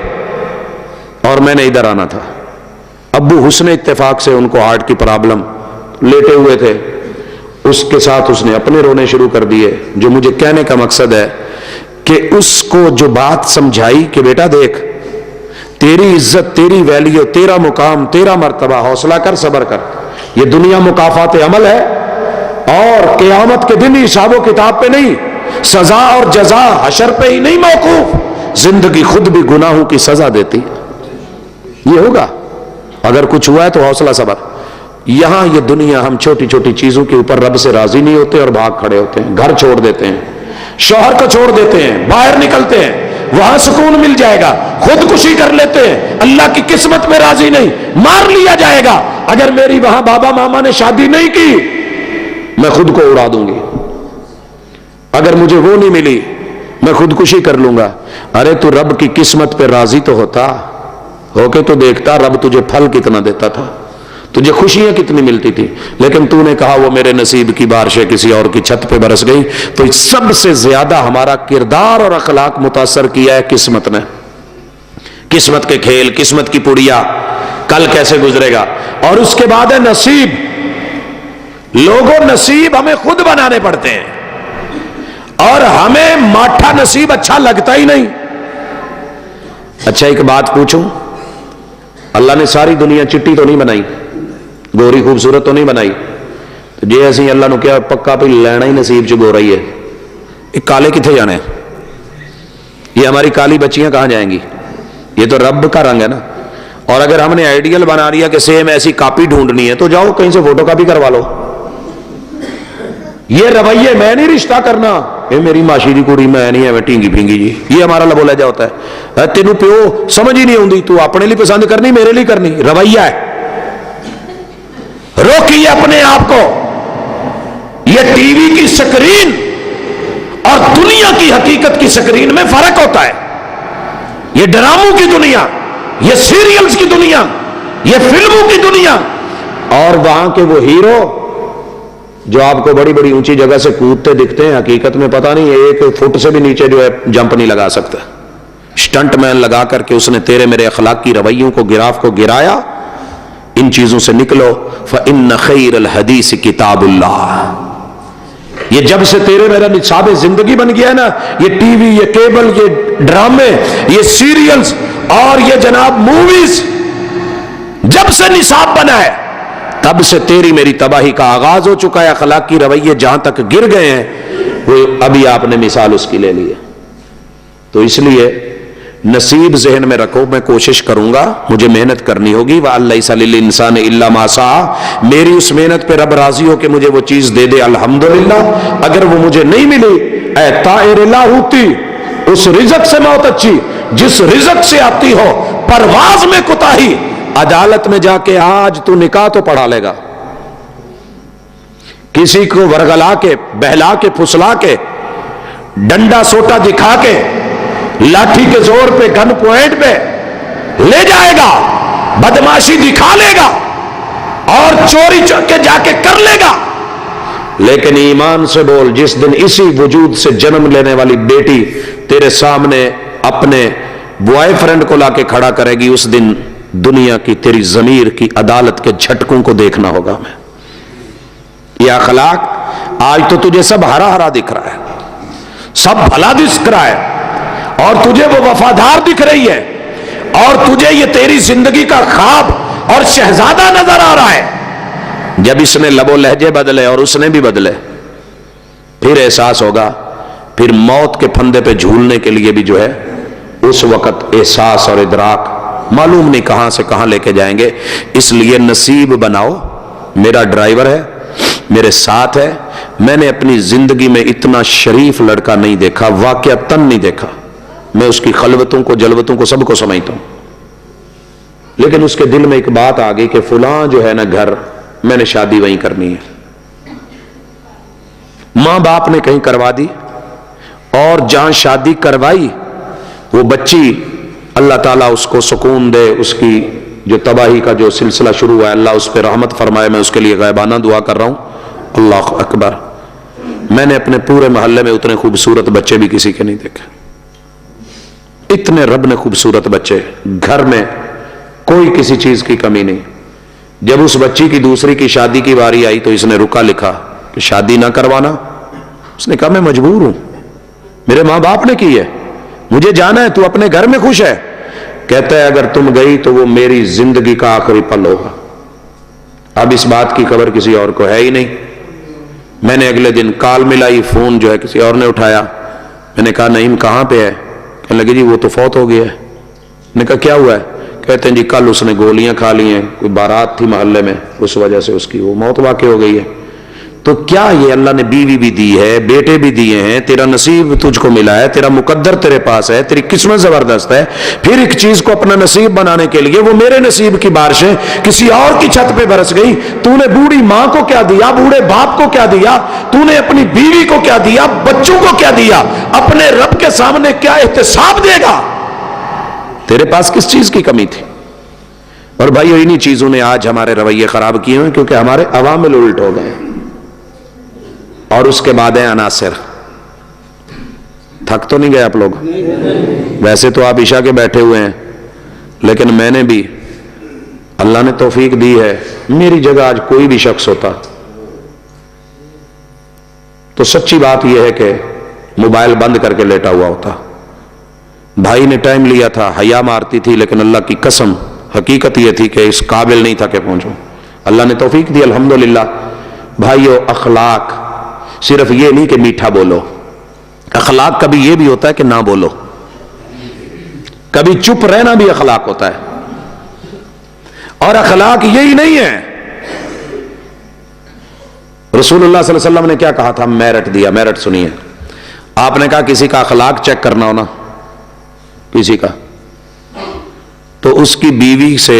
B: اور میں نے ادھر آنا تھا۔ ابو حسن اتفاق سے ان کو ہارٹ کی پرابلم، لیٹے ہوئے تھے، اس کے ساتھ اس نے اپنے رونے شروع کر دیے۔ جو مجھے کہنے کا مقصد ہے کہ اس کو جو بات سمجھائی کہ بیٹا دیکھ، تیری عزت، تیری ویلیو، تیرا مقام، تیرا مرتبہ، حوصلہ کر، صبر کر، یہ دنیا مکافات عمل ہے، اور قیامت کے دن حساب و کتاب پہ نہیں، سزا اور جزا حشر پہ ہی نہیں موقوف، زندگی خود بھی گناہوں کی سزا دیتی۔ یہ ہوگا، اگر کچھ ہوا ہے تو حوصلہ صبر۔ یہاں یہ دنیا، ہم چھوٹی چھوٹی چیزوں کے اوپر رب سے راضی نہیں ہوتے اور بھاگ کھڑے ہوتے ہیں، گھر چھوڑ دیتے ہیں، شوہر کو چھوڑ دیتے ہیں، باہر نکلتے ہیں، وہاں سکون مل جائے گا، خودکشی کر لیتے ہیں، اللہ کی قسمت میں راضی نہیں، مار لیا جائے گا، اگر میری وہاں بابا ماما نے شادی نہیں کی میں خود کو اڑا دوں گی، اگر مجھے وہ نہیں ملی میں خودکشی کر لوں گا۔ ارے تو رب کی قسمت پہ راضی تو ہوتا، ہو کے تو دیکھتا رب تجھے پھل کتنا دیتا تھا، تجھے خوشیاں کتنی ملتی تھی، لیکن تو نے کہا وہ میرے نصیب کی بارشیں کسی اور کی چھت پہ برس گئی۔ تو سب سے زیادہ ہمارا کردار اور اخلاق متاثر کیا ہے قسمت نے، قسمت کے کھیل، قسمت کی پڑیا، کل کیسے گزرے گا، اور اس کے بعد ہے نصیب۔ لوگوں نصیب ہمیں خود بنانے پڑتے ہیں، اور ہمیں ماٹھا نصیب اچھا لگتا ہی نہیں۔ اچھا ایک بات پوچھوں، اللہ نے ساری دنیا چٹی تو نہیں بنائی، گوری خوبصورت تو نہیں بنائی، تو جی اسی اللہ نو کیا پکا پہ لینا ہی نصیب چ گورا ہی ہے، یہ کالے کتنے جانے ہیں، یہ ہماری کالی بچیاں کہاں جائیں گی؟ یہ تو رب کا رنگ ہے نا. اور اگر ہم نے آئیڈیل بنا لیا کہ سیم ایسی کاپی ڈھونڈنی ہے تو جاؤ کہیں سے فوٹو کاپی کروا لو. یہ رویے میں نہیں رشتہ کرنا، اے میری ماشی دی کڑی میں نہیں ہے ٹینگی پینگی جی، یہ ہمارا لبو لہجہ ہوتا ہے. تینوں پیو سمجھ ہی نہیں آتی، تو اپنے لیے پسند کرنی میرے لیے کرنی، رویہ ہے. روکیے اپنے آپ کو. یہ ٹی وی کی سکرین اور دنیا کی حقیقت کی سکرین میں فرق ہوتا ہے. یہ ڈراموں کی دنیا، یہ سیریلز کی دنیا، یہ فلموں کی دنیا، اور وہاں کے وہ ہیرو جو آپ کو بڑی بڑی اونچی جگہ سے کودتے دکھتے ہیں، حقیقت میں پتہ نہیں ایک فٹ سے بھی نیچے جو ہے جمپ نہیں لگا سکتا. اسٹنٹ مین لگا کر کے اس نے تیرے میرے اخلاق کی رویوں کو گراف کو گرایا. ان چیزوں سے نکلو. فإن خیر الحدیث کتاب اللہ. یہ جب سے تیرے میرا نصاب زندگی بن گیا ہے نا، یہ ٹی وی، یہ کیبل، یہ ڈرامے، یہ سیریلز اور یہ جناب موویز جب سے نصاب بنا ہے تب سے تیری میری تباہی کا آغاز ہو چکا ہے. اخلاق کی رویے جہاں تک گر گئے ہیں وہ ابھی آپ نے مثال اس کی لے لی ہے. تو اس لیے نصیب ذہن میں رکھو. میں کوشش کروں گا، مجھے محنت کرنی ہوگی. وَأَلَّيْسَ لِلْإِنسَانِ إِلَّا مَا سَعَىٰ. میری اس محنت پہ رب راضی ہو کہ مجھے وہ چیز دے دے الحمدللہ. اگر وہ مجھے نہیں ملی، اے طائر لا ہوتی، اس رزق سے موت اچھی جس رزق سے آتی ہو. پرواز میں کوتاہی، عدالت میں جا کے آج تو نکاح تو پڑھا لے گا. کسی کو ورگلا کے، بہلا کے، پھسلا کے، ڈنڈا سوٹا دکھا کے، لاٹھی کے زور پہ، گن پوائنٹ پہ لے جائے گا، بدماشی دکھا لے گا اور چوری کے جا کے کر لے گا. لیکن ایمان سے بول، جس دن اسی وجود سے جنم لینے والی بیٹی تیرے سامنے اپنے بوائے فرینڈ کو لا کے کھڑا کرے گی، اس دن دنیا کی تیری ضمیر کی عدالت کے جھٹکوں کو دیکھنا ہوگا. میں یہ اخلاق آج تو تجھے سب ہرا ہرا دکھ رہا ہے، سب بھلا دکھ رہا ہے، اور تجھے وہ وفادار دکھ رہی ہے، اور تجھے یہ تیری زندگی کا خواب اور شہزادہ نظر آ رہا ہے. جب اس نے لب و لہجے بدلے اور اس نے بھی بدلے، پھر احساس ہوگا. پھر موت کے پھندے پہ جھولنے کے لیے بھی جو ہے اس وقت احساس اور ادراک معلوم نہیں کہاں سے کہاں لے کے جائیں گے. اس لیے نصیب بناؤ. میرا ڈرائیور ہے، میرے ساتھ ہے. میں نے اپنی زندگی میں اتنا شریف لڑکا نہیں دیکھا، واقعتاً نہیں دیکھا. میں اس کی خلوتوں کو، جلوتوں کو، سب کو سمجھتا ہوں. لیکن اس کے دل میں ایک بات آ گئی کہ فلاں جو ہے نا گھر، میں نے شادی وہیں کرنی ہے. ماں باپ نے کہیں کروا دی، اور جہاں شادی کروائی وہ بچی، اللہ تعالیٰ اس کو سکون دے. اس کی جو تباہی کا جو سلسلہ شروع ہوا ہے، اللہ اس پہ رحمت فرمائے. میں اس کے لیے غائبانہ دعا کر رہا ہوں. اللہ اکبر. میں نے اپنے پورے محلے میں اتنے خوبصورت بچے بھی کسی کے نہیں دیکھے. اتنے رب نے خوبصورت بچے، گھر میں کوئی کسی چیز کی کمی نہیں. جب اس بچی کی دوسری کی شادی کی باری آئی تو اس نے رکا لکھا کہ شادی نہ کروانا. اس نے کہا میں مجبور ہوں، میرے ماں باپ نے کی ہے، مجھے جانا ہے، تو اپنے گھر میں خوش ہے. کہتا ہے اگر تم گئی تو وہ میری زندگی کا آخری پل ہوگا. اب اس بات کی خبر کسی اور کو ہے ہی نہیں. میں نے اگلے دن کال ملائی، فون جو ہے کسی اور نے اٹھایا. میں نے کہا نعیم کہاں پہ ہے؟ کہنے لگے جی وہ تو فوت ہو گیا ہے. میں نے کہا کیا ہوا ہے؟ کہتے ہیں جی کل اس نے گولیاں کھا لی ہیں، کوئی بارات تھی محلے میں، اس وجہ سے اس کی وہ موت واقع ہو گئی ہے. تو کیا یہ اللہ نے بیوی بھی دی ہے، بیٹے بھی دیے ہیں، تیرا نصیب تجھ کو ملا ہے، تیرا مقدر تیرے پاس ہے، تیری قسمت زبردست ہے. پھر ایک چیز کو اپنا نصیب بنانے کے لیے وہ میرے نصیب کی بارشیں کسی اور کی چھت پہ برس گئی. تو نے بوڑھی ماں کو کیا دیا، بوڑھے باپ کو کیا دیا، تو نے اپنی بیوی کو کیا دیا، بچوں کو کیا دیا، اپنے رب کے سامنے کیا احتساب دے گا؟ تیرے پاس کس چیز کی کمی تھی؟ اور بھائیو انہی چیزوں نے آج ہمارے رویے خراب کیے ہیں، کیونکہ ہمارے عوامل الٹ ہو گئے. اور اس کے بعد ہے عناصر. تھک تو نہیں گئے آپ لوگ؟ ویسے تو آپ عشاء کے بیٹھے ہوئے ہیں، لیکن میں نے بھی، اللہ نے توفیق دی ہے، میری جگہ آج کوئی بھی شخص ہوتا تو سچی بات یہ ہے کہ موبائل بند کر کے لیٹا ہوا ہوتا. بھائی نے ٹائم لیا تھا، حیا مارتی تھی، لیکن اللہ کی قسم حقیقت یہ تھی کہ اس قابل نہیں تھا کہ پہنچوں. اللہ نے توفیق دی الحمدللہ. بھائیو اخلاق صرف یہ نہیں کہ میٹھا بولو، اخلاق کبھی یہ بھی ہوتا ہے کہ نہ بولو. کبھی چپ رہنا بھی اخلاق ہوتا ہے. اور اخلاق یہی نہیں ہے. رسول اللہ صلی اللہ علیہ وسلم نے کیا کہا تھا؟ میرٹ دیا. میرٹ سنیے. آپ نے کہا کسی کا اخلاق چیک کرنا ہونا کسی کا, تو اس کی بیوی سے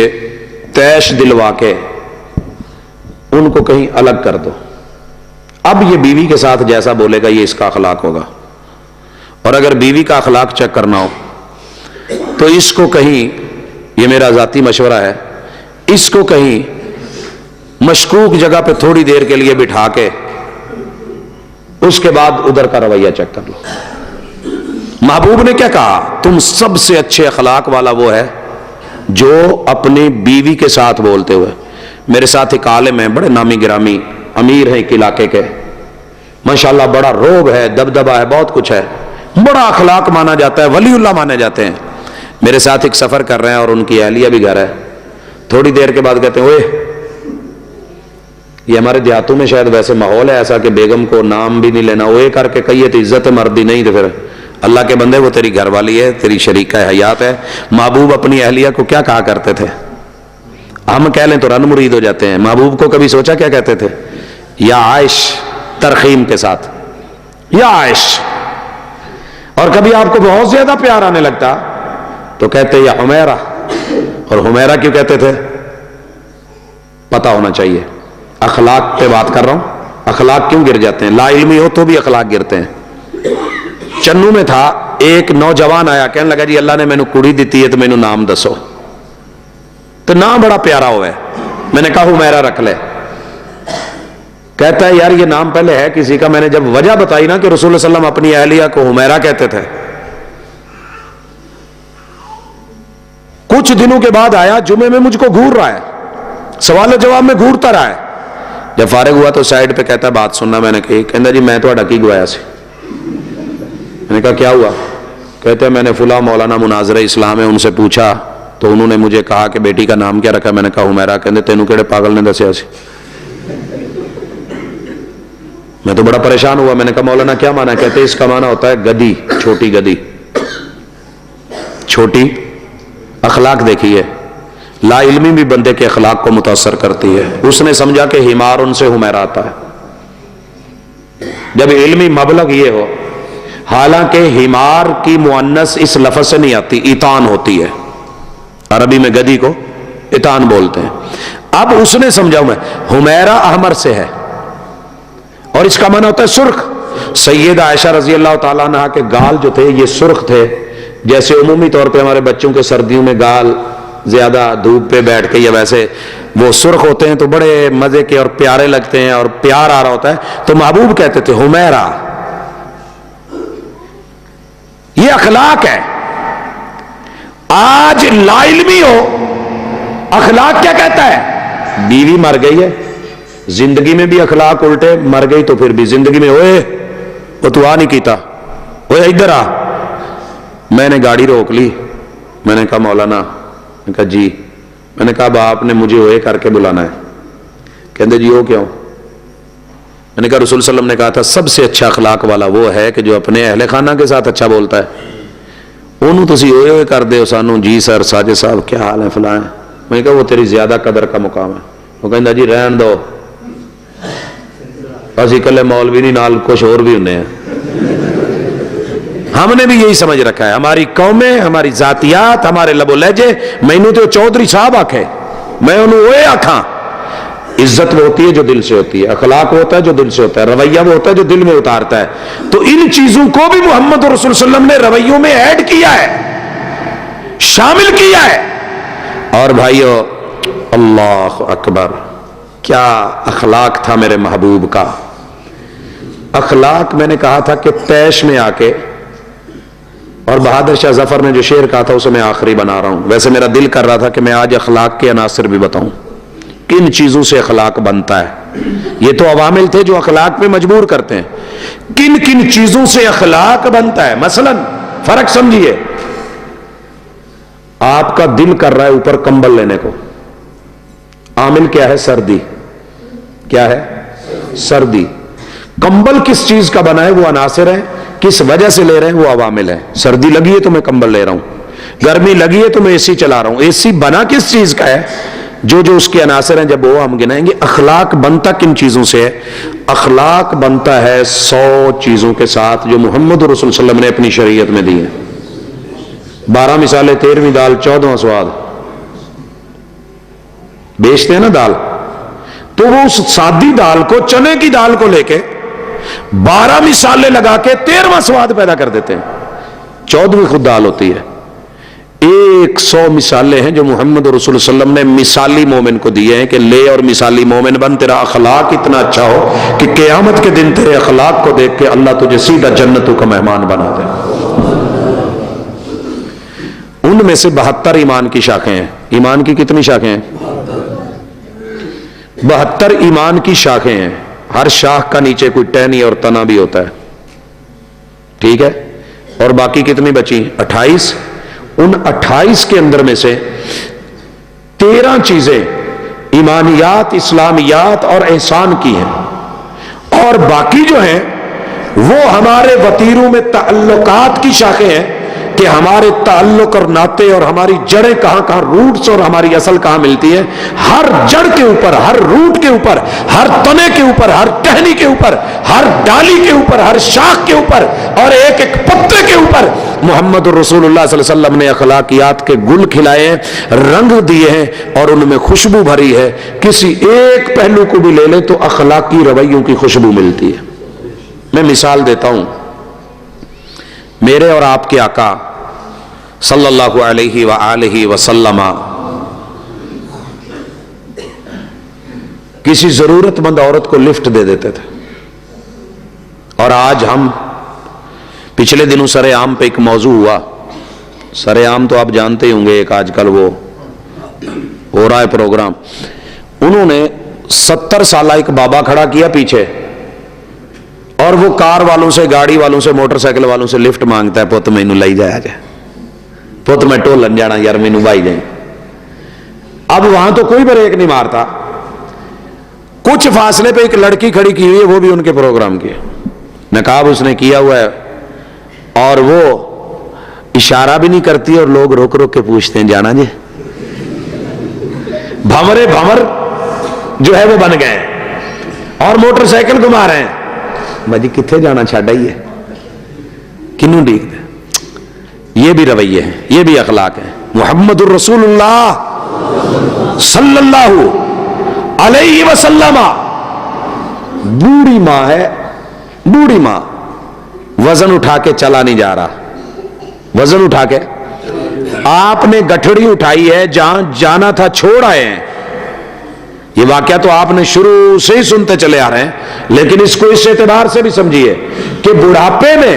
B: تیش دلوا کے ان کو کہیں الگ کر دو. اب یہ بیوی کے ساتھ جیسا بولے گا یہ اس کا اخلاق ہوگا. اور اگر بیوی کا اخلاق چیک کرنا ہو تو اس کو کہیں, یہ میرا ذاتی مشورہ ہے, اس کو کہیں مشکوک جگہ پہ تھوڑی دیر کے لیے بٹھا کے اس کے بعد ادھر کا رویہ چیک کر لو. محبوب نے کیا کہا؟ تم سب سے اچھے اخلاق والا وہ ہے جو اپنی بیوی کے ساتھ بولتے ہوئے, میرے ساتھ ایک عالم ہیں, بڑے نامی گرامی امیر ہیں ایک علاقے کے, ماشاءاللہ بڑا روب ہے, دبدبہ ہے, بہت کچھ ہے, بڑا اخلاق مانا جاتا ہے, ولی اللہ مانے جاتے ہیں. میرے ساتھ ایک سفر کر رہے ہیں اور ان کی اہلیہ بھی گھر ہے. تھوڑی دیر کے بعد کہتے ہیں, اوے, یہ ہمارے دیہاتوں میں شاید ویسے ماحول ہے ایسا کہ بیگم کو نام بھی نہیں لینا, اوے کر کے کہیے تو عزت مردی نہیں, تو پھر اللہ کے بندے وہ تیری گھر والی ہے, تیری شریکہ حیات ہے. محبوب اپنی اہلیہ کو کیا کہا کرتے تھے؟ ہم کہہ لیں تو رن مرید ہو جاتے ہیں. محبوب کو کبھی سوچا کیا کہتے تھے؟ یا عائش, ترخیم کے ساتھ, یا عائش. اور کبھی آپ کو بہت زیادہ پیار آنے لگتا تو کہتے یا حمیرہ. اور حمیرہ کیوں کہتے تھے؟ پتا ہونا چاہیے. اخلاق پہ بات کر رہا ہوں. اخلاق کیوں گر جاتے ہیں؟ لا علمی ہو تو بھی اخلاق گرتے ہیں. چنو میں تھا, ایک نوجوان آیا, کہنے لگا جی اللہ نے مینو کڑی دیتی ہے تو مینو نام دسو. تو نام بڑا پیارا ہوا ہے. میں نے کہا حمیرہ رکھ لے. کہتا ہے یار یہ نام پہلے ہے کسی کا. میں نے جب وجہ بتائی نا کہ رسول اللہ صلی اللہ علیہ وسلم اپنی اہلیہ کو حمیرہ کہتے تھے, کچھ دنوں کے بعد آیا, جمعے میں مجھ کو گھور رہا ہے, سوال و جواب میں گھورتا رہا ہے. جب فارغ ہوا تو سائڈ پہ کہتا ہے بات سننا. میں نے کہی, کہتا جی میں تھوڑا کی گوایا سی. میں نے کہا کیا ہوا؟ کہتے ہیں میں نے فلاں مولانا مناظر اسلام ہے ان سے پوچھا تو انہوں نے مجھے کہا کہ بیٹی کا نام کیا رکھا؟ میں نے کہا حمیرہ. کہتے تینوں کیڑے پاگل نے دسیا سی؟ میں تو بڑا پریشان ہوا. میں نے کہا مولانا کیا مانا؟ کہتے اس کا مانا ہوتا ہے گدی, چھوٹی گدی. چھوٹی اخلاق دیکھیے, لا علمی بھی بندے کے اخلاق کو متاثر کرتی ہے. اس نے سمجھا کہ ہمار ان سے حمیرہ آتا ہے. جب علمی مبلغ یہ ہو, حالانکہ ہمار کی مؤنث اس لفظ سے نہیں آتی, ایتان ہوتی ہے. عربی میں گدی کو ایتان بولتے ہیں. اب اس نے سمجھا میں حمیرہ احمر سے ہے اور اس کا معنی ہوتا ہے سرخ. سیدہ عائشہ رضی اللہ تعالیٰ عنہ کے گال جو تھے یہ سرخ تھے, جیسے عمومی طور پہ ہمارے بچوں کے سردیوں میں گال زیادہ دھوپ پہ بیٹھ کے یا ویسے وہ سرخ ہوتے ہیں تو بڑے مزے کے اور پیارے لگتے ہیں اور پیار آ رہا ہوتا ہے. تو محبوب کہتے تھے حمیرہ. یہ اخلاق ہے. آج لا علمی ہو, اخلاق کیا کہتا ہے؟ بیوی مر گئی ہے, زندگی میں بھی اخلاق الٹے, مر گئی تو پھر بھی زندگی میں اوے وہ تو آ نہیں کیتا, اوے ادھر آ. میں نے گاڑی روک لی. میں نے کہا مولانا. میں نے کہا جی. میں نے کہا اب آپ نے مجھے اوے کر کے بلانا ہے. کہتے جی وہ کیوں؟ میں نے کہا رسول صلی اللہ علیہ وسلم نے کہا تھا سب سے اچھا اخلاق والا وہ ہے کہ جو اپنے اہل خانہ کے ساتھ اچھا بولتا ہے. انہوں تسی اوے اوے کر دے سانو, جی سر ساجد صاحب کیا حال ہے فلاں. میں نے کہا وہ تیری زیادہ قدر کا مقام ہے. وہ کہتا جی رہن دو, اسی کلے مولوی نہیں نال کچھ اور بھی ہونے ہیں. ہم نے بھی یہی سمجھ رکھا ہے, ہماری قومیں, ہماری ذاتیات, ہمارے لب و لہجے. مینوں تو چودھری صاحب آکھے, میں انہوں اوے آکھاں. عزت وہ ہوتی ہے جو دل سے ہوتی ہے, اخلاق وہ ہوتا ہے جو دل سے ہوتا ہے, رویہ وہ ہوتا ہے جو دل میں اتارتا ہے. تو ان چیزوں کو بھی محمد رسول صلی اللہ علیہ وسلم نے رویوں میں ایڈ کیا ہے, شامل کیا ہے. اور بھائیو اللہ اکبر, کیا اخلاق تھا میرے محبوب کا. اخلاق میں نے کہا تھا کہ تیش میں آ کے, اور بہادر شاہ ظفر نے جو شعر کہا تھا اسے میں آخری بنا رہا ہوں. ویسے میرا دل کر رہا تھا کہ میں آج اخلاق کے عناصر بھی بتاؤں, کن چیزوں سے اخلاق بنتا ہے. یہ تو عوامل تھے جو اخلاق پہ مجبور کرتے ہیں. کن کن چیزوں سے اخلاق بنتا ہے. مثلا فرق سمجھیے, آپ کا دل کر رہا ہے اوپر کمبل لینے کو, عامل کیا ہے؟ سردی. کیا ہے؟ سردی. کمبل کس چیز کا بنا ہے؟ وہ عناصر ہیں. کس وجہ سے لے رہے ہیں؟ وہ عوامل ہیں. سردی لگی ہے تو میں کمبل لے رہا ہوں. گرمی لگی ہے تو میں اے سی چلا رہا ہوں. اے سی بنا کس چیز کا ہے؟ جو جو اس کے عناصر ہیں جب وہ ہم گنائیں گے. اخلاق بنتا کن چیزوں سے ہے؟ اخلاق بنتا ہے 100 چیزوں کے ساتھ جو محمد رسول صلی اللہ علیہ وسلم نے اپنی شریعت میں دی ہیں. 12 مثالیں، 13ویں دال، 14واں سواد. بیچتے ہیں نا دال، تو وہ اس سادی دال کو، چنے کی دال کو لے کے 12 مثالیں لگا کے 13واں سواد پیدا کر دیتے ہیں. 14ویں خود دال ہوتی ہے. 100 مثالیں ہیں جو محمد رسول صلی اللہ علیہ وسلم نے مثالی مومن کو دیے ہیں کہ لے اور مثالی مومن بن، تیرا اخلاق اتنا اچھا ہو کہ قیامت کے دن تیرے اخلاق کو دیکھ کے اللہ تجھے سیدھا جنتوں کا مہمان بنا دے. ان میں سے 72 ایمان کی شاخیں ہیں. ایمان کی کتنی شاخیں ہیں؟ 72 ایمان کی شاخیں ہیں. ہر شاخ کا نیچے کوئی ٹہنی اور تنا بھی ہوتا ہے. ٹھیک ہے؟ اور باقی کتنی بچی؟ 28. ان 28 کے اندر میں سے 13 چیزیں ایمانیات، اسلامیات اور احسان کی ہیں، اور باقی جو ہیں وہ ہمارے وتیروں میں تعلقات کی شاخیں ہیں کہ ہمارے تعلق اور ناطے اور ہماری جڑیں کہاں کہاں، روٹس اور ہماری اصل کہاں ملتی ہے. ہر جڑ کے اوپر، ہر روٹ کے اوپر، ہر تنے کے اوپر، ہر ٹہنی کے اوپر، ہر ڈالی کے اوپر، ہر شاخ کے اوپر اور ایک ایک پتے کے اوپر محمد رسول اللہ صلی اللہ علیہ وسلم نے اخلاقیات کے گل کھلائے ہیں، رنگ دیے ہیں اور ان میں خوشبو بھری ہے. کسی ایک پہلو کو بھی لے لیں تو اخلاقی رویوں کی خوشبو ملتی ہے. میں مثال دیتا ہوں. میرے اور آپ کے آقا صلی اللہ علیہ وآلہ وسلم کسی ضرورت مند عورت کو لفٹ دے دیتے تھے. اور آج ہم پچھلے دنوں سر عام پہ ایک موضوع ہوا. سر عام تو آپ جانتے ہی ہوں گے، ایک آج کل وہ ہو رہا ہے پروگرام. انہوں نے 70 سالہ ایک بابا کھڑا کیا پیچھے، اور وہ کار والوں سے، گاڑی والوں سے، موٹر سائیکل والوں سے لفٹ مانگتا ہے. پت مینوں لے جایا جائے، پت میں ٹولن جانا یار، مینوں بائی جائیں. اب وہاں تو کوئی بریک نہیں مارتا. کچھ فاصلے پہ ایک لڑکی کھڑی کی ہوئی ہے، وہ بھی ان کے پروگرام کی، نقاب اس نے کیا ہوا ہے، اور وہ اشارہ بھی نہیں کرتی اور لوگ روک روک کے پوچھتے ہیں جانا جی. بھمرے بھمر جو ہے وہ بن گئے اور موٹر سائیکل گھما رہے ہیں. بھائی کتنے جانا چھاڑا ہی ہے، کنوں ڈیک دے. یہ بھی رویے ہیں، یہ بھی اخلاق ہے. محمد الرسول اللہ صلی اللہ علیہ وسلم بوڑھی ماں ہے. بوڑھی ماں وزن اٹھا کے چلا نہیں جا رہا. وزن اٹھا کے آپ نے گٹھڑی اٹھائی ہے، جہاں جانا تھا چھوڑ آئے ہیں. یہ واقعہ تو آپ نے شروع سے ہی سنتے چلے آ رہے ہیں، لیکن اس کو اس اعتبار سے بھی سمجھیے کہ بڑھاپے میں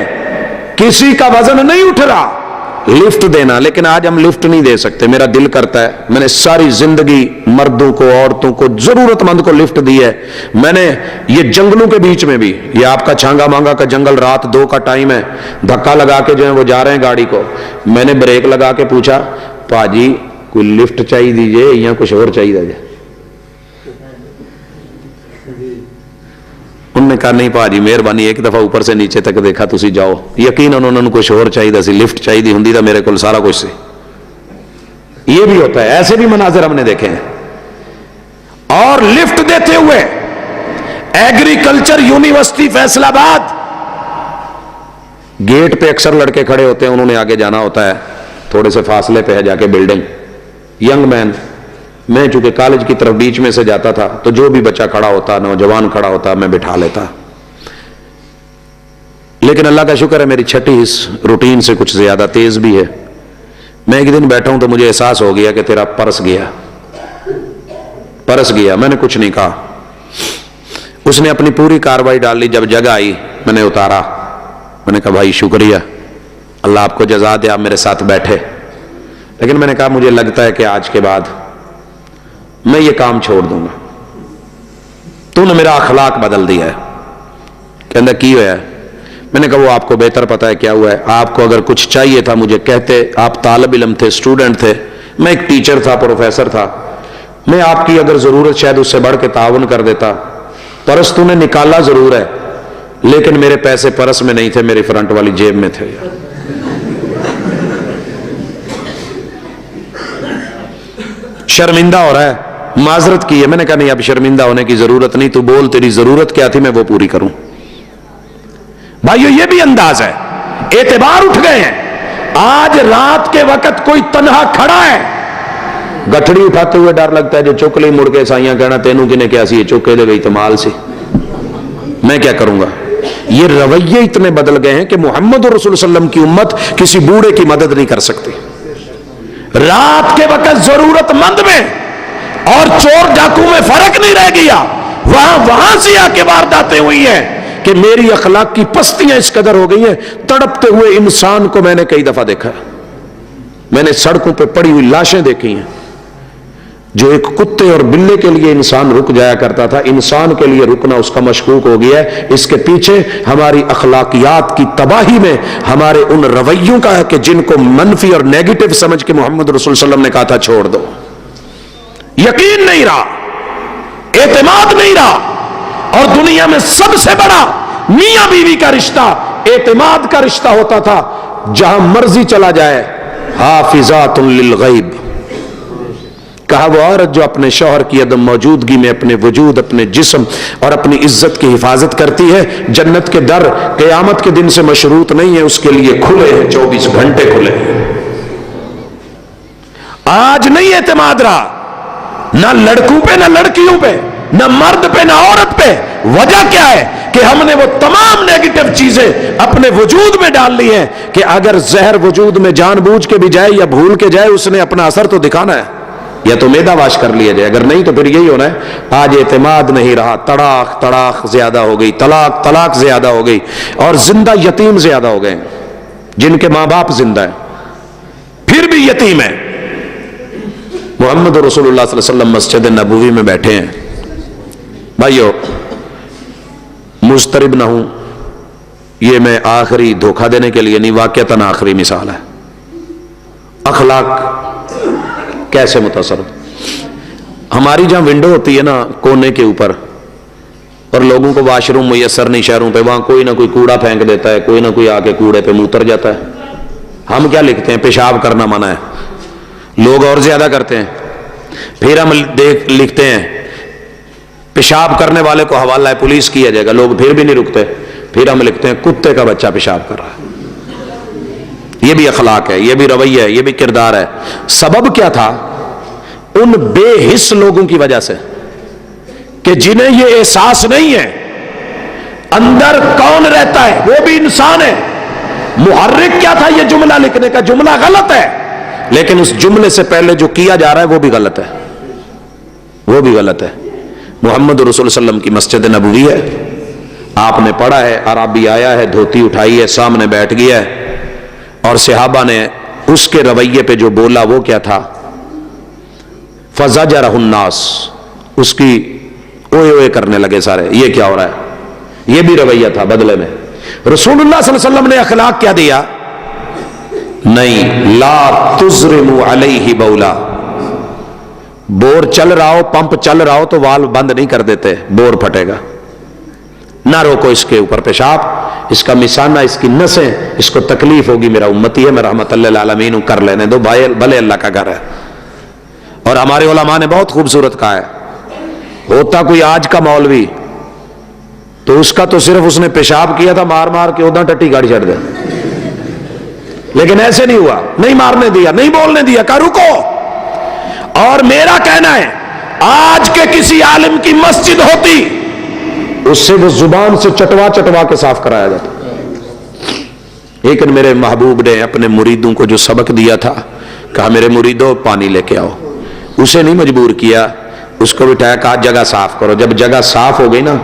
B: کسی کا وزن نہیں اٹھ رہا. لفٹ دینا، لیکن آج ہم لفٹ نہیں دے سکتے. میرا دل کرتا ہے، میں نے ساری زندگی مردوں کو، عورتوں کو، ضرورت مند کو لفٹ دی ہے. میں نے یہ جنگلوں کے بیچ میں بھی، یہ آپ کا چھانگا مانگا کا جنگل، رات 2 کا ٹائم ہے، دھکا لگا کے جو ہے وہ جا رہے ہیں گاڑی کو. میں نے بریک لگا کے پوچھا، پاجی کوئی لفٹ چاہیے دیجئے یا کچھ اور چاہیے دیجئے؟ انہوں نے کہا نہیں پاجی مہربانی، ایک دفعہ اوپر سے نیچے تک دیکھا تسی جاؤ. یقیناً انہوں نے کچھ اور چاہیے سی، لفٹ چاہیے ہوندی تھا میرے کو سارا کچھ سی. یہ بھی ہوتا ہے، ایسے بھی مناظر ہم نے دیکھے ہیں. اور لفٹ دیتے ہوئے ایگریکلچر یونیورسٹی فیصل آباد گیٹ پہ اکثر لڑکے کھڑے ہوتے ہیں، انہوں نے آگے جانا ہوتا ہے، تھوڑے سے فاصلے پہ ہے جا کے بلڈنگ. ینگ مین، میں چونکہ کالج کی طرف بیچ میں سے جاتا تھا تو جو بھی بچہ کھڑا ہوتا، نوجوان کھڑا ہوتا، میں بٹھا لیتا. لیکن اللہ کا شکر ہے میری چھٹی اس روٹین سے کچھ زیادہ تیز بھی ہے. میں ایک دن بیٹھا ہوں تو مجھے احساس ہو گیا کہ تیرا پرس گیا. پرس گیا. میں نے کچھ نہیں کہا. اس نے اپنی پوری کاروائی ڈال لی. جب جگہ آئی میں نے اتارا. میں نے کہا بھائی شکریہ، اللہ آپ کو جزا دے، آپ میرے ساتھ بیٹھے. لیکن میں نے کہا مجھے لگتا ہے کہ آج کے بعد میں یہ کام چھوڑ دوں گا. تو نے میرا اخلاق بدل دیا ہے. کہندہ کی ہوا ہے؟ میں نے کہا وہ آپ کو بہتر پتا ہے کیا ہوا ہے. آپ کو اگر کچھ چاہیے تھا مجھے کہتے. آپ طالب علم تھے، اسٹوڈنٹ تھے، میں ایک ٹیچر تھا، پروفیسر تھا. میں آپ کی اگر ضرورت شاید اس سے بڑھ کے تعاون کر دیتا. پرس تو نے نکالا ضرور ہے، لیکن میرے پیسے پرس میں نہیں تھے، میری فرنٹ والی جیب میں تھے. شرمندہ ہو رہا ہے، معذرت کی ہے. میں نے کہا نہیں اب شرمندہ ہونے کی ضرورت نہیں، تو بول تیری ضرورت کیا تھی میں وہ پوری کروں. بھائیو یہ بھی انداز ہے. اعتبار اٹھ گئے ہیں. آج رات کے وقت کوئی تنہا کھڑا ہے، گٹھڑی اٹھاتے ہوئے ڈر لگتا ہے جو چک لی، مڑ کے سائیاں کہنا تینوں کی نے کیا سی چکے دے گئی تمال سے، میں کیا کروں گا. یہ رویے اتنے بدل گئے ہیں کہ محمد رسول صلی اللہ علیہ وسلم کی امت کسی بوڑھے کی مدد نہیں کر سکتی. رات کے وقت ضرورت مند میں اور چور ڈاکو میں فرق نہیں رہ گیا. وہاں سے آ کے وارداتیں ہوئی ہیں کہ میری اخلاق کی پستیاں اس قدر ہو گئی ہیں. تڑپتے ہوئے انسان کو میں نے کئی دفعہ دیکھا. میں نے سڑکوں پہ پڑی ہوئی لاشیں دیکھی ہیں. جو ایک کتے اور بلے کے لیے انسان رک جایا کرتا تھا، انسان کے لیے رکنا اس کا مشکوک ہو گیا ہے. اس کے پیچھے ہماری اخلاقیات کی تباہی میں ہمارے ان رویوں کا ہے کہ جن کو منفی اور نیگیٹو سمجھ کے محمد رسول صلی اللہ علیہ وسلم نے کہا تھا چھوڑ دو. یقین نہیں رہا، اعتماد نہیں رہا. اور دنیا میں سب سے بڑا میاں بیوی کا رشتہ اعتماد کا رشتہ ہوتا تھا. جہاں مرضی چلا جائے حافظات للغیب. کہا وہ عورت جو اپنے شوہر کی عدم موجودگی میں اپنے وجود، اپنے جسم اور اپنی عزت کی حفاظت کرتی ہے، جنت کے در قیامت کے دن سے مشروط نہیں ہے، اس کے لیے کھلے ہیں، 24 گھنٹے کھلے ہیں. آج نہیں اعتماد رہا، نہ لڑکوں پہ نہ لڑکیوں پہ، نہ مرد پہ نہ عورت پہ. وجہ کیا ہے کہ ہم نے وہ تمام نیگیٹو چیزیں اپنے وجود میں ڈال لی ہیں کہ اگر زہر وجود میں جان بوجھ کے بھی جائے یا بھول کے جائے اس نے اپنا اثر تو دکھانا ہے، یا تو میدا واش کر لیا جائے، اگر نہیں تو پھر یہی ہونا ہے. آج اعتماد نہیں رہا، طلاق زیادہ ہو گئی، طلاق زیادہ ہو گئی، اور زندہ یتیم زیادہ ہو گئے جن کے ماں باپ زندہ ہیں پھر بھی یتیم ہیں. محمد رسول اللہ صلی اللہ علیہ وسلم مسجد نبوی میں بیٹھے ہیں. بھائیو مضطرب نہ ہوں، یہ میں آخری دھوکہ دینے کے لیے نہیں، واقعتاً آخری مثال ہے. اخلاق کیسے متاثر. ہماری جہاں ونڈو ہوتی ہے نا کونے کے اوپر، اور لوگوں کو واش روم میسر نہیں شہروں پہ، وہاں کوئی نہ کوئی کوڑا پھینک دیتا ہے، کوئی نہ کوئی آ کے کوڑے پہ منہ اتر جاتا ہے. ہم کیا لکھتے ہیں؟ پیشاب کرنا منع ہے. لوگ اور زیادہ کرتے ہیں. پھر ہم لکھتے ہیں پیشاب کرنے والے کو حوالہ پولیس کیا جائے گا. لوگ پھر بھی نہیں رکتے. پھر ہم لکھتے ہیں کتے کا بچہ پیشاب کر رہا ہے. یہ بھی اخلاق ہے، یہ بھی رویہ ہے، یہ بھی کردار ہے. سبب کیا تھا؟ ان بے حس لوگوں کی وجہ سے کہ جنہیں یہ احساس نہیں ہے اندر کون رہتا ہے، وہ بھی انسان ہے. محرک کیا تھا یہ جملہ لکھنے کا؟ جملہ غلط ہے، لیکن اس جملے سے پہلے جو کیا جا رہا ہے وہ بھی غلط ہے، وہ بھی غلط ہے. محمد رسول صلی اللہ علیہ وسلم کی مسجد نبوی ہے، آپ نے پڑھا ہے، عربی آیا ہے، دھوتی اٹھائی ہے، سامنے بیٹھ گیا ہے، اور صحابہ نے اس کے رویے پہ جو بولا وہ کیا تھا؟ فزجرہ الناس، اس کی اوئے اوئے کرنے لگے سارے. یہ کیا ہو رہا ہے؟ یہ بھی رویہ تھا بدلے میں. رسول اللہ صلی اللہ علیہ وسلم نے اخلاق کیا دیا؟ نہیں، لا تزرموا علیہ بولا. بور چل رہا ہو، پمپ چل رہا ہو تو وال بند نہیں کر دیتے، بور پھٹے گا. نہ روکو اس کے اوپر پیشاب، اس کا مثانہ، اس کی نسیں، اس کو تکلیف ہوگی، میرا امتی ہے، میں رحمت اللہ للعالمین ہوں، کر لینے دو، بھلے اللہ کا گھر ہے. اور ہمارے علماء نے بہت خوبصورت کہا ہے، ہوتا کوئی آج کا مولوی تو اس کا تو صرف اس نے پیشاب کیا تھا، مار مار کے ادھر ٹٹی گاڑی چڑھ دے. لیکن ایسے نہیں ہوا، نہیں مارنے دیا، نہیں بولنے دیا، کہا رکو. اور میرا کہنا ہے آج کے کسی عالم کی مسجد ہوتی اس سے وہ زبان سے چٹوا چٹوا کے صاف کرایا جاتا. لیکن میرے محبوب نے اپنے مریدوں کو جو سبق دیا تھا، کہا میرے مریدوں پانی لے کے آؤ. اسے نہیں مجبور کیا، اس کو بٹھایا، کہا جگہ صاف کرو. جب جگہ صاف ہو گئی نا،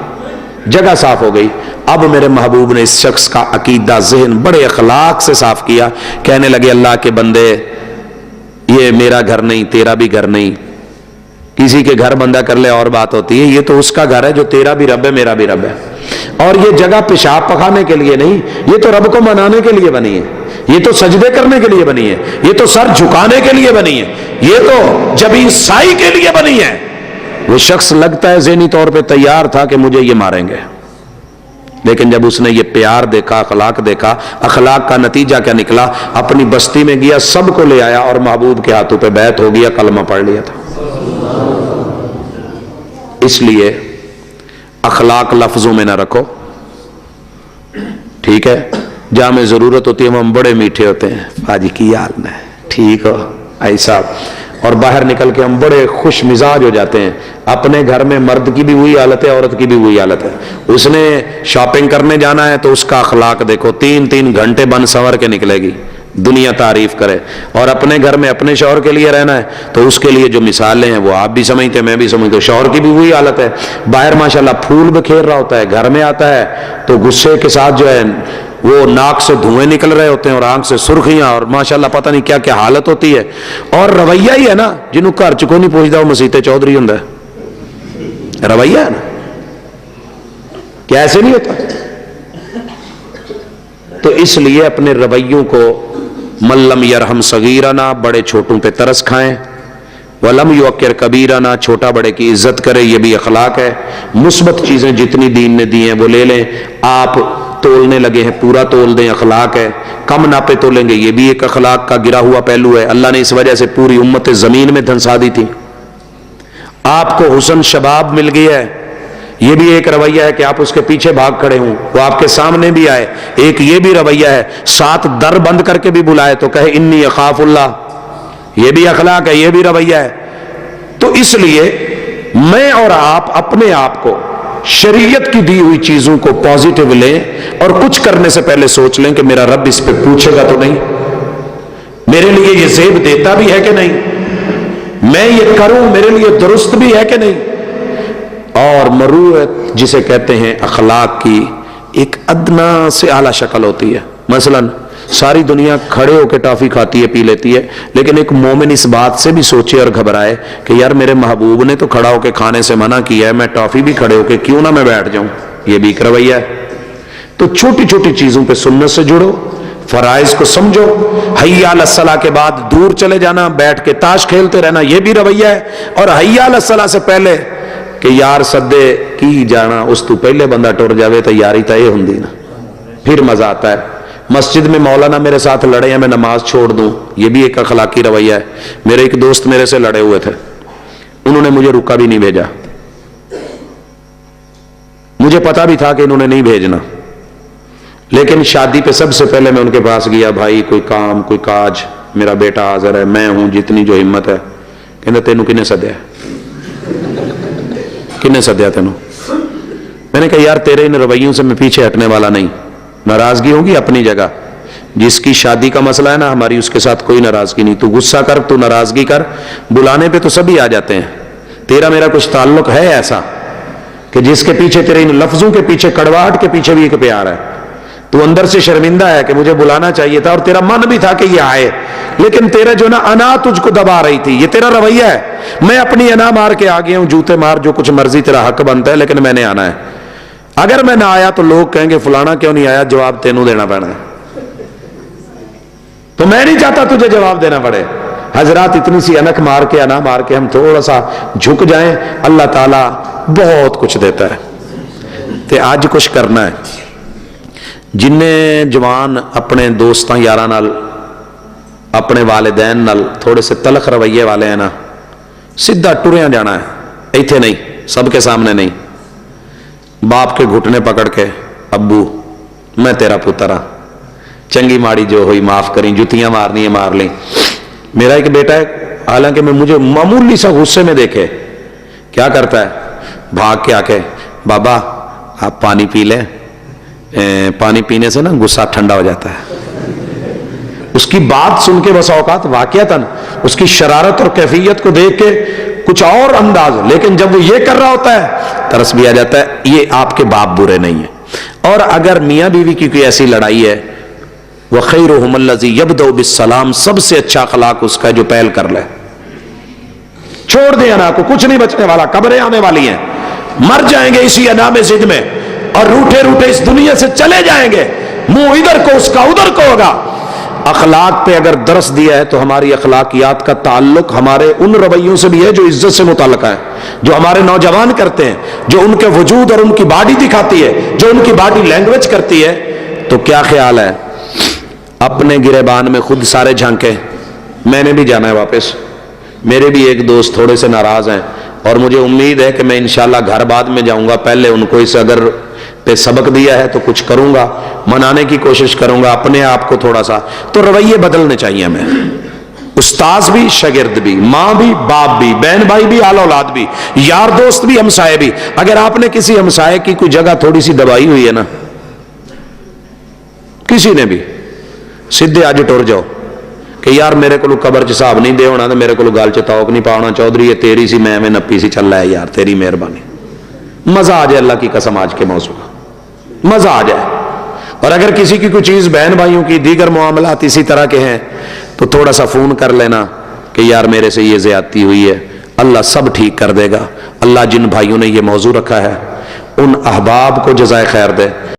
B: جگہ صاف ہو گئی، اب میرے محبوب نے اس شخص کا عقیدہ، ذہن بڑے اخلاق سے صاف کیا. کہنے لگے اللہ کے بندے، یہ میرا گھر نہیں، تیرا بھی گھر نہیں. کسی کے گھر بندہ کر لے اور بات ہوتی ہے، یہ تو اس کا گھر ہے جو تیرا بھی رب ہے، میرا بھی رب ہے. اور یہ جگہ پیشاب پکانے کے لیے نہیں، یہ تو رب کو منانے کے لیے بنی ہے، یہ تو سجدے کرنے کے لیے بنی ہے، یہ تو سر جھکانے کے لیے بنی ہے، یہ تو جبین سائی کے لیے بنی ہے. وہ شخص لگتا ہے ذہنی طور پہ تیار تھا کہ مجھے یہ ماریں گے، لیکن جب اس نے یہ پیار دیکھا، اخلاق دیکھا، اخلاق کا نتیجہ کیا نکلا؟ اپنی بستی میں گیا، سب کو لے آیا اور محبوب کے ہاتھوں پہ بیعت ہو گیا، کلمہ پڑھ لیا تھا. اس لیے اخلاق لفظوں میں نہ رکھو، ٹھیک ہے؟ جہاں میں ضرورت ہوتی ہے ہم بڑے میٹھے ہوتے ہیں، حاجی کی حال ہے، ٹھیک ہو ایسا، اور باہر نکل کے ہم بڑے خوش مزاج ہو جاتے ہیں۔ اپنے گھر میں مرد کی بھی وہی حالت ہے، عورت کی بھی وہی حالت ہے۔ اس نے شاپنگ کرنے جانا ہے تو اس کا اخلاق دیکھو، 3 گھنٹے بن سنور کے نکلے گی، دنیا تعریف کرے، اور اپنے گھر میں اپنے شوہر کے لیے رہنا ہے تو اس کے لیے جو مثالیں ہیں وہ آپ بھی سمجھتے ہیں، میں بھی سمجھتا ہوں، شوہر کی بھی وہی حالت ہے۔ باہر ماشاءاللہ پھول بکھیر رہا ہوتا ہے، گھر میں آتا ہے تو غصے کے ساتھ جو ہے وہ ناک سے دھوئیں نکل رہے ہوتے ہیں اور آنکھ سے سرخیاں، اور ماشاءاللہ پتہ نہیں کیا کیا حالت ہوتی ہے۔ اور رویہ ہی ہے نا، جنہوں گھر چکو نہیں پوچھتا وہ مسیتے چودھری ہوں، رویہ ہے نا، کیا ایسے نہیں ہوتا؟ تو اس لیے اپنے رویوں کو من لم یرحم صغیرنا، بڑے چھوٹوں پہ ترس کھائیں، ولم یوقر کبیرنا، چھوٹا بڑے کی عزت کرے، یہ بھی اخلاق ہے۔ مثبت چیزیں جتنی دین نے دی ہیں وہ لے لیں، آپ تولنے لگے ہیں پورا تول دیں، اخلاق ہے۔ کم ناپے تولیں گے، یہ بھی ایک اخلاق کا گرا ہوا پہلو ہے۔ اللہ نے اس وجہ سے پوری امت زمین میں دھنسا دی تھی۔ آپ کو حسن شباب مل گیا ہے، یہ بھی ایک رویہ ہے کہ آپ اس کے پیچھے بھاگ کھڑے ہوں، وہ آپ کے سامنے بھی آئے، ایک یہ بھی رویہ ہے۔ 7 در بند کر کے بھی بلائے تو کہے انی اخاف اللہ، یہ بھی اخلاق ہے، یہ بھی رویہ ہے۔ تو اس لیے میں اور آپ اپنے آپ کو شریعت کی دی ہوئی چیزوں کو پازیٹیو لیں، اور کچھ کرنے سے پہلے سوچ لیں کہ میرا رب اس پہ پوچھے گا تو نہیں، میرے لیے یہ زیب دیتا بھی ہے کہ نہیں، میں یہ کروں میرے لیے درست بھی ہے کہ نہیں۔ اور مروت جسے کہتے ہیں اخلاق کی ایک ادنا سے اعلیٰ شکل ہوتی ہے۔ مثلا ساری دنیا کھڑے ہو کے ٹافی کھاتی ہے، پی لیتی ہے، لیکن ایک مومن اس بات سے بھی سوچے اور گھبرائے کہ یار میرے محبوب نے تو کھڑا ہو کے کھانے سے منع کیا ہے، میں ٹافی بھی کھڑے ہو کے کیوں نہ میں بیٹھ جاؤں، یہ بھی ایک رویہ ہے۔ تو چھوٹی چھوٹی چیزوں پہ سنت سے جڑو، فرائض کو سمجھو۔ حی علی الصلاۃ کے بعد دور چلے جانا، بیٹھ کے تاش کھیلتے رہنا، یہ بھی رویہ ہے۔ اور حی علی الصلاۃ سے پہلے کہ یار سدے کی جانا، اس تو پہلے بندہ ٹر جاوے تو یاری تو یہ ہوندی نا، پھر مزہ آتا ہے۔ مسجد میں مولانا میرے ساتھ لڑے ہیں، میں نماز چھوڑ دوں، یہ بھی ایک اخلاقی رویہ ہے۔ میرے ایک دوست میرے سے لڑے ہوئے تھے، انہوں نے مجھے رکا بھی نہیں بھیجا، مجھے پتا بھی تھا کہ انہوں نے نہیں بھیجنا، لیکن شادی پہ سب سے پہلے میں ان کے پاس گیا، بھائی کوئی کام کوئی کاج، میرا بیٹا حاضر ہے، میں ہوں، جتنی جو ہمت ہے۔ کہتے تینوں کنے سدیا، کنے سدیا تینوں؟ میں نے کہا یار تیرے ان رویوں سے میں پیچھے ہٹنے والا نہیں، ناراضگی ہوگی اپنی جگہ، جس کی شادی کا مسئلہ ہے نا ہماری، اس کے ساتھ کوئی ناراضگی نہیں، تو غصہ کر، تو ناراضگی کر، بلانے پہ تو سبھی آ جاتے ہیں، تیرا میرا کچھ تعلق ہے ایسا کہ جس کے پیچھے تیرے ان لفظوں کے پیچھے، کڑواہٹ کے پیچھے بھی ایک پیار ہے، تو اندر سے شرمندہ ہے کہ مجھے بلانا چاہیے تھا، اور تیرا من بھی تھا کہ یہ آئے، لیکن تیرا جو نا انا تجھ کو دبا رہی تھی، یہ تیرا رویہ ہے۔ میں اپنی انا مار کے آ گیا ہوں، جوتے مار، جو کچھ مرضی، تیرا حق بنتا ہے، لیکن میں نے آنا ہے۔ اگر میں نہ آیا تو لوگ کہیں گے فلانا کیوں نہیں آیا، جواب تینوں دینا پڑنا ہے، تو میں نہیں چاہتا تجھے جواب دینا پڑے۔ حضرات اتنی سی انک مار کے، انا مار کے ہم تھوڑا سا جھک جائیں، اللہ تعالیٰ بہت کچھ دیتا ہے۔ تے آج کچھ کرنا ہے، جن جوان اپنے دوستاں یاراں نال، اپنے والدین نال تھوڑے سے تلخ رویے والے ہیں نا، سیدھا ٹریاں جانا ہے، ایتھے نہیں، سب کے سامنے نہیں، باپ کے گھٹنے پکڑ کے، ابو میں تیرا پتر ہاں، چنگی ماڑی جو ہوئی معاف کریں، جتیاں مارنی ہے مار لیں۔ میرا ایک بیٹا ہے، حالانکہ میں مجھے معمولی سا غصے میں دیکھے کیا کرتا ہے، بھاگ کے آ کے بابا آپ پانی پی لیں، پانی پینے سے نا غصہ ٹھنڈا ہو جاتا ہے۔ اس کی بات سن کے بس اوقات واقعتاً اس کی شرارت اور کیفیت کو دیکھ کے کچھ اور انداز، لیکن جب وہ یہ کر رہا ہوتا ہے ترس بھی آ جاتا ہے، یہ آپ کے باپ برے نہیں ہیں۔ اور اگر میاں بیوی کی کوئی ایسی لڑائی ہے، وَخَيْرُهُمُ الَّذِي يَبْدَأُ بِالسَّلَامِ، سب سے اچھا اخلاق اس کا جو پہل کر لے، چھوڑ دیں انا کو، کچھ نہیں بچنے والا، قبریں آنے والی ہیں، مر جائیں گے اسی انا میں ضد میں، اور روٹے روٹے اس دنیا سے چلے جائیں گے، منہ ادھر کو اس کا ادھر کو ہوگا۔ اخلاق پہ اگر درس دیا ہے تو ہماری اخلاقیات کا تعلق ہمارے ان رویوں سے بھی ہے جو عزت سے متعلقہ ہے، جو ہمارے نوجوان کرتے ہیں، جو ان کے وجود اور ان کی باڈی دکھاتی ہے، جو ان کی باڈی لینگویج کرتی ہے۔ تو کیا خیال ہے، اپنے گریبان میں خود سارے جھانکے، میں نے بھی جانا ہے واپس، میرے بھی ایک دوست تھوڑے سے ناراض ہیں اور مجھے امید ہے کہ میں انشاءاللہ گھر بعد میں جاؤں گا، پہلے ان کو اس اگر پہ سبق دیا ہے تو کچھ کروں گا، منانے کی کوشش کروں گا اپنے آپ کو تھوڑا سا، تو رویے بدلنے چاہیے ہمیں، استاذ بھی، شاگرد بھی، ماں بھی، باپ بھی، بہن بھائی بھی، آل اولاد بھی، یار دوست بھی، ہمسائے بھی۔ اگر آپ نے کسی ہمسائے کی کوئی جگہ تھوڑی سی دبائی ہوئی ہے نا، کسی نے بھی، سیدھے اج ٹر جاؤ کہ یار میرے کو قبر چ حساب نہیں دے ہونا تو میرے کو گل چ توک نہیں پاؤنا، چودھری یہ تیری سی، میں نپی سی، چل رہا ہے یار تیری مہربانی، مزہ آ جائے اللہ کی قسم آج کے موضوع کا، مزہ آ جائے۔ اور اگر کسی کی کوئی چیز بہن بھائیوں کی دیگر معاملات اسی طرح کے ہیں تو تھوڑا سا فون کر لینا کہ یار میرے سے یہ زیادتی ہوئی ہے، اللہ سب ٹھیک کر دے گا۔ اللہ جن بھائیوں نے یہ موضوع رکھا ہے ان احباب کو جزائے خیر دے۔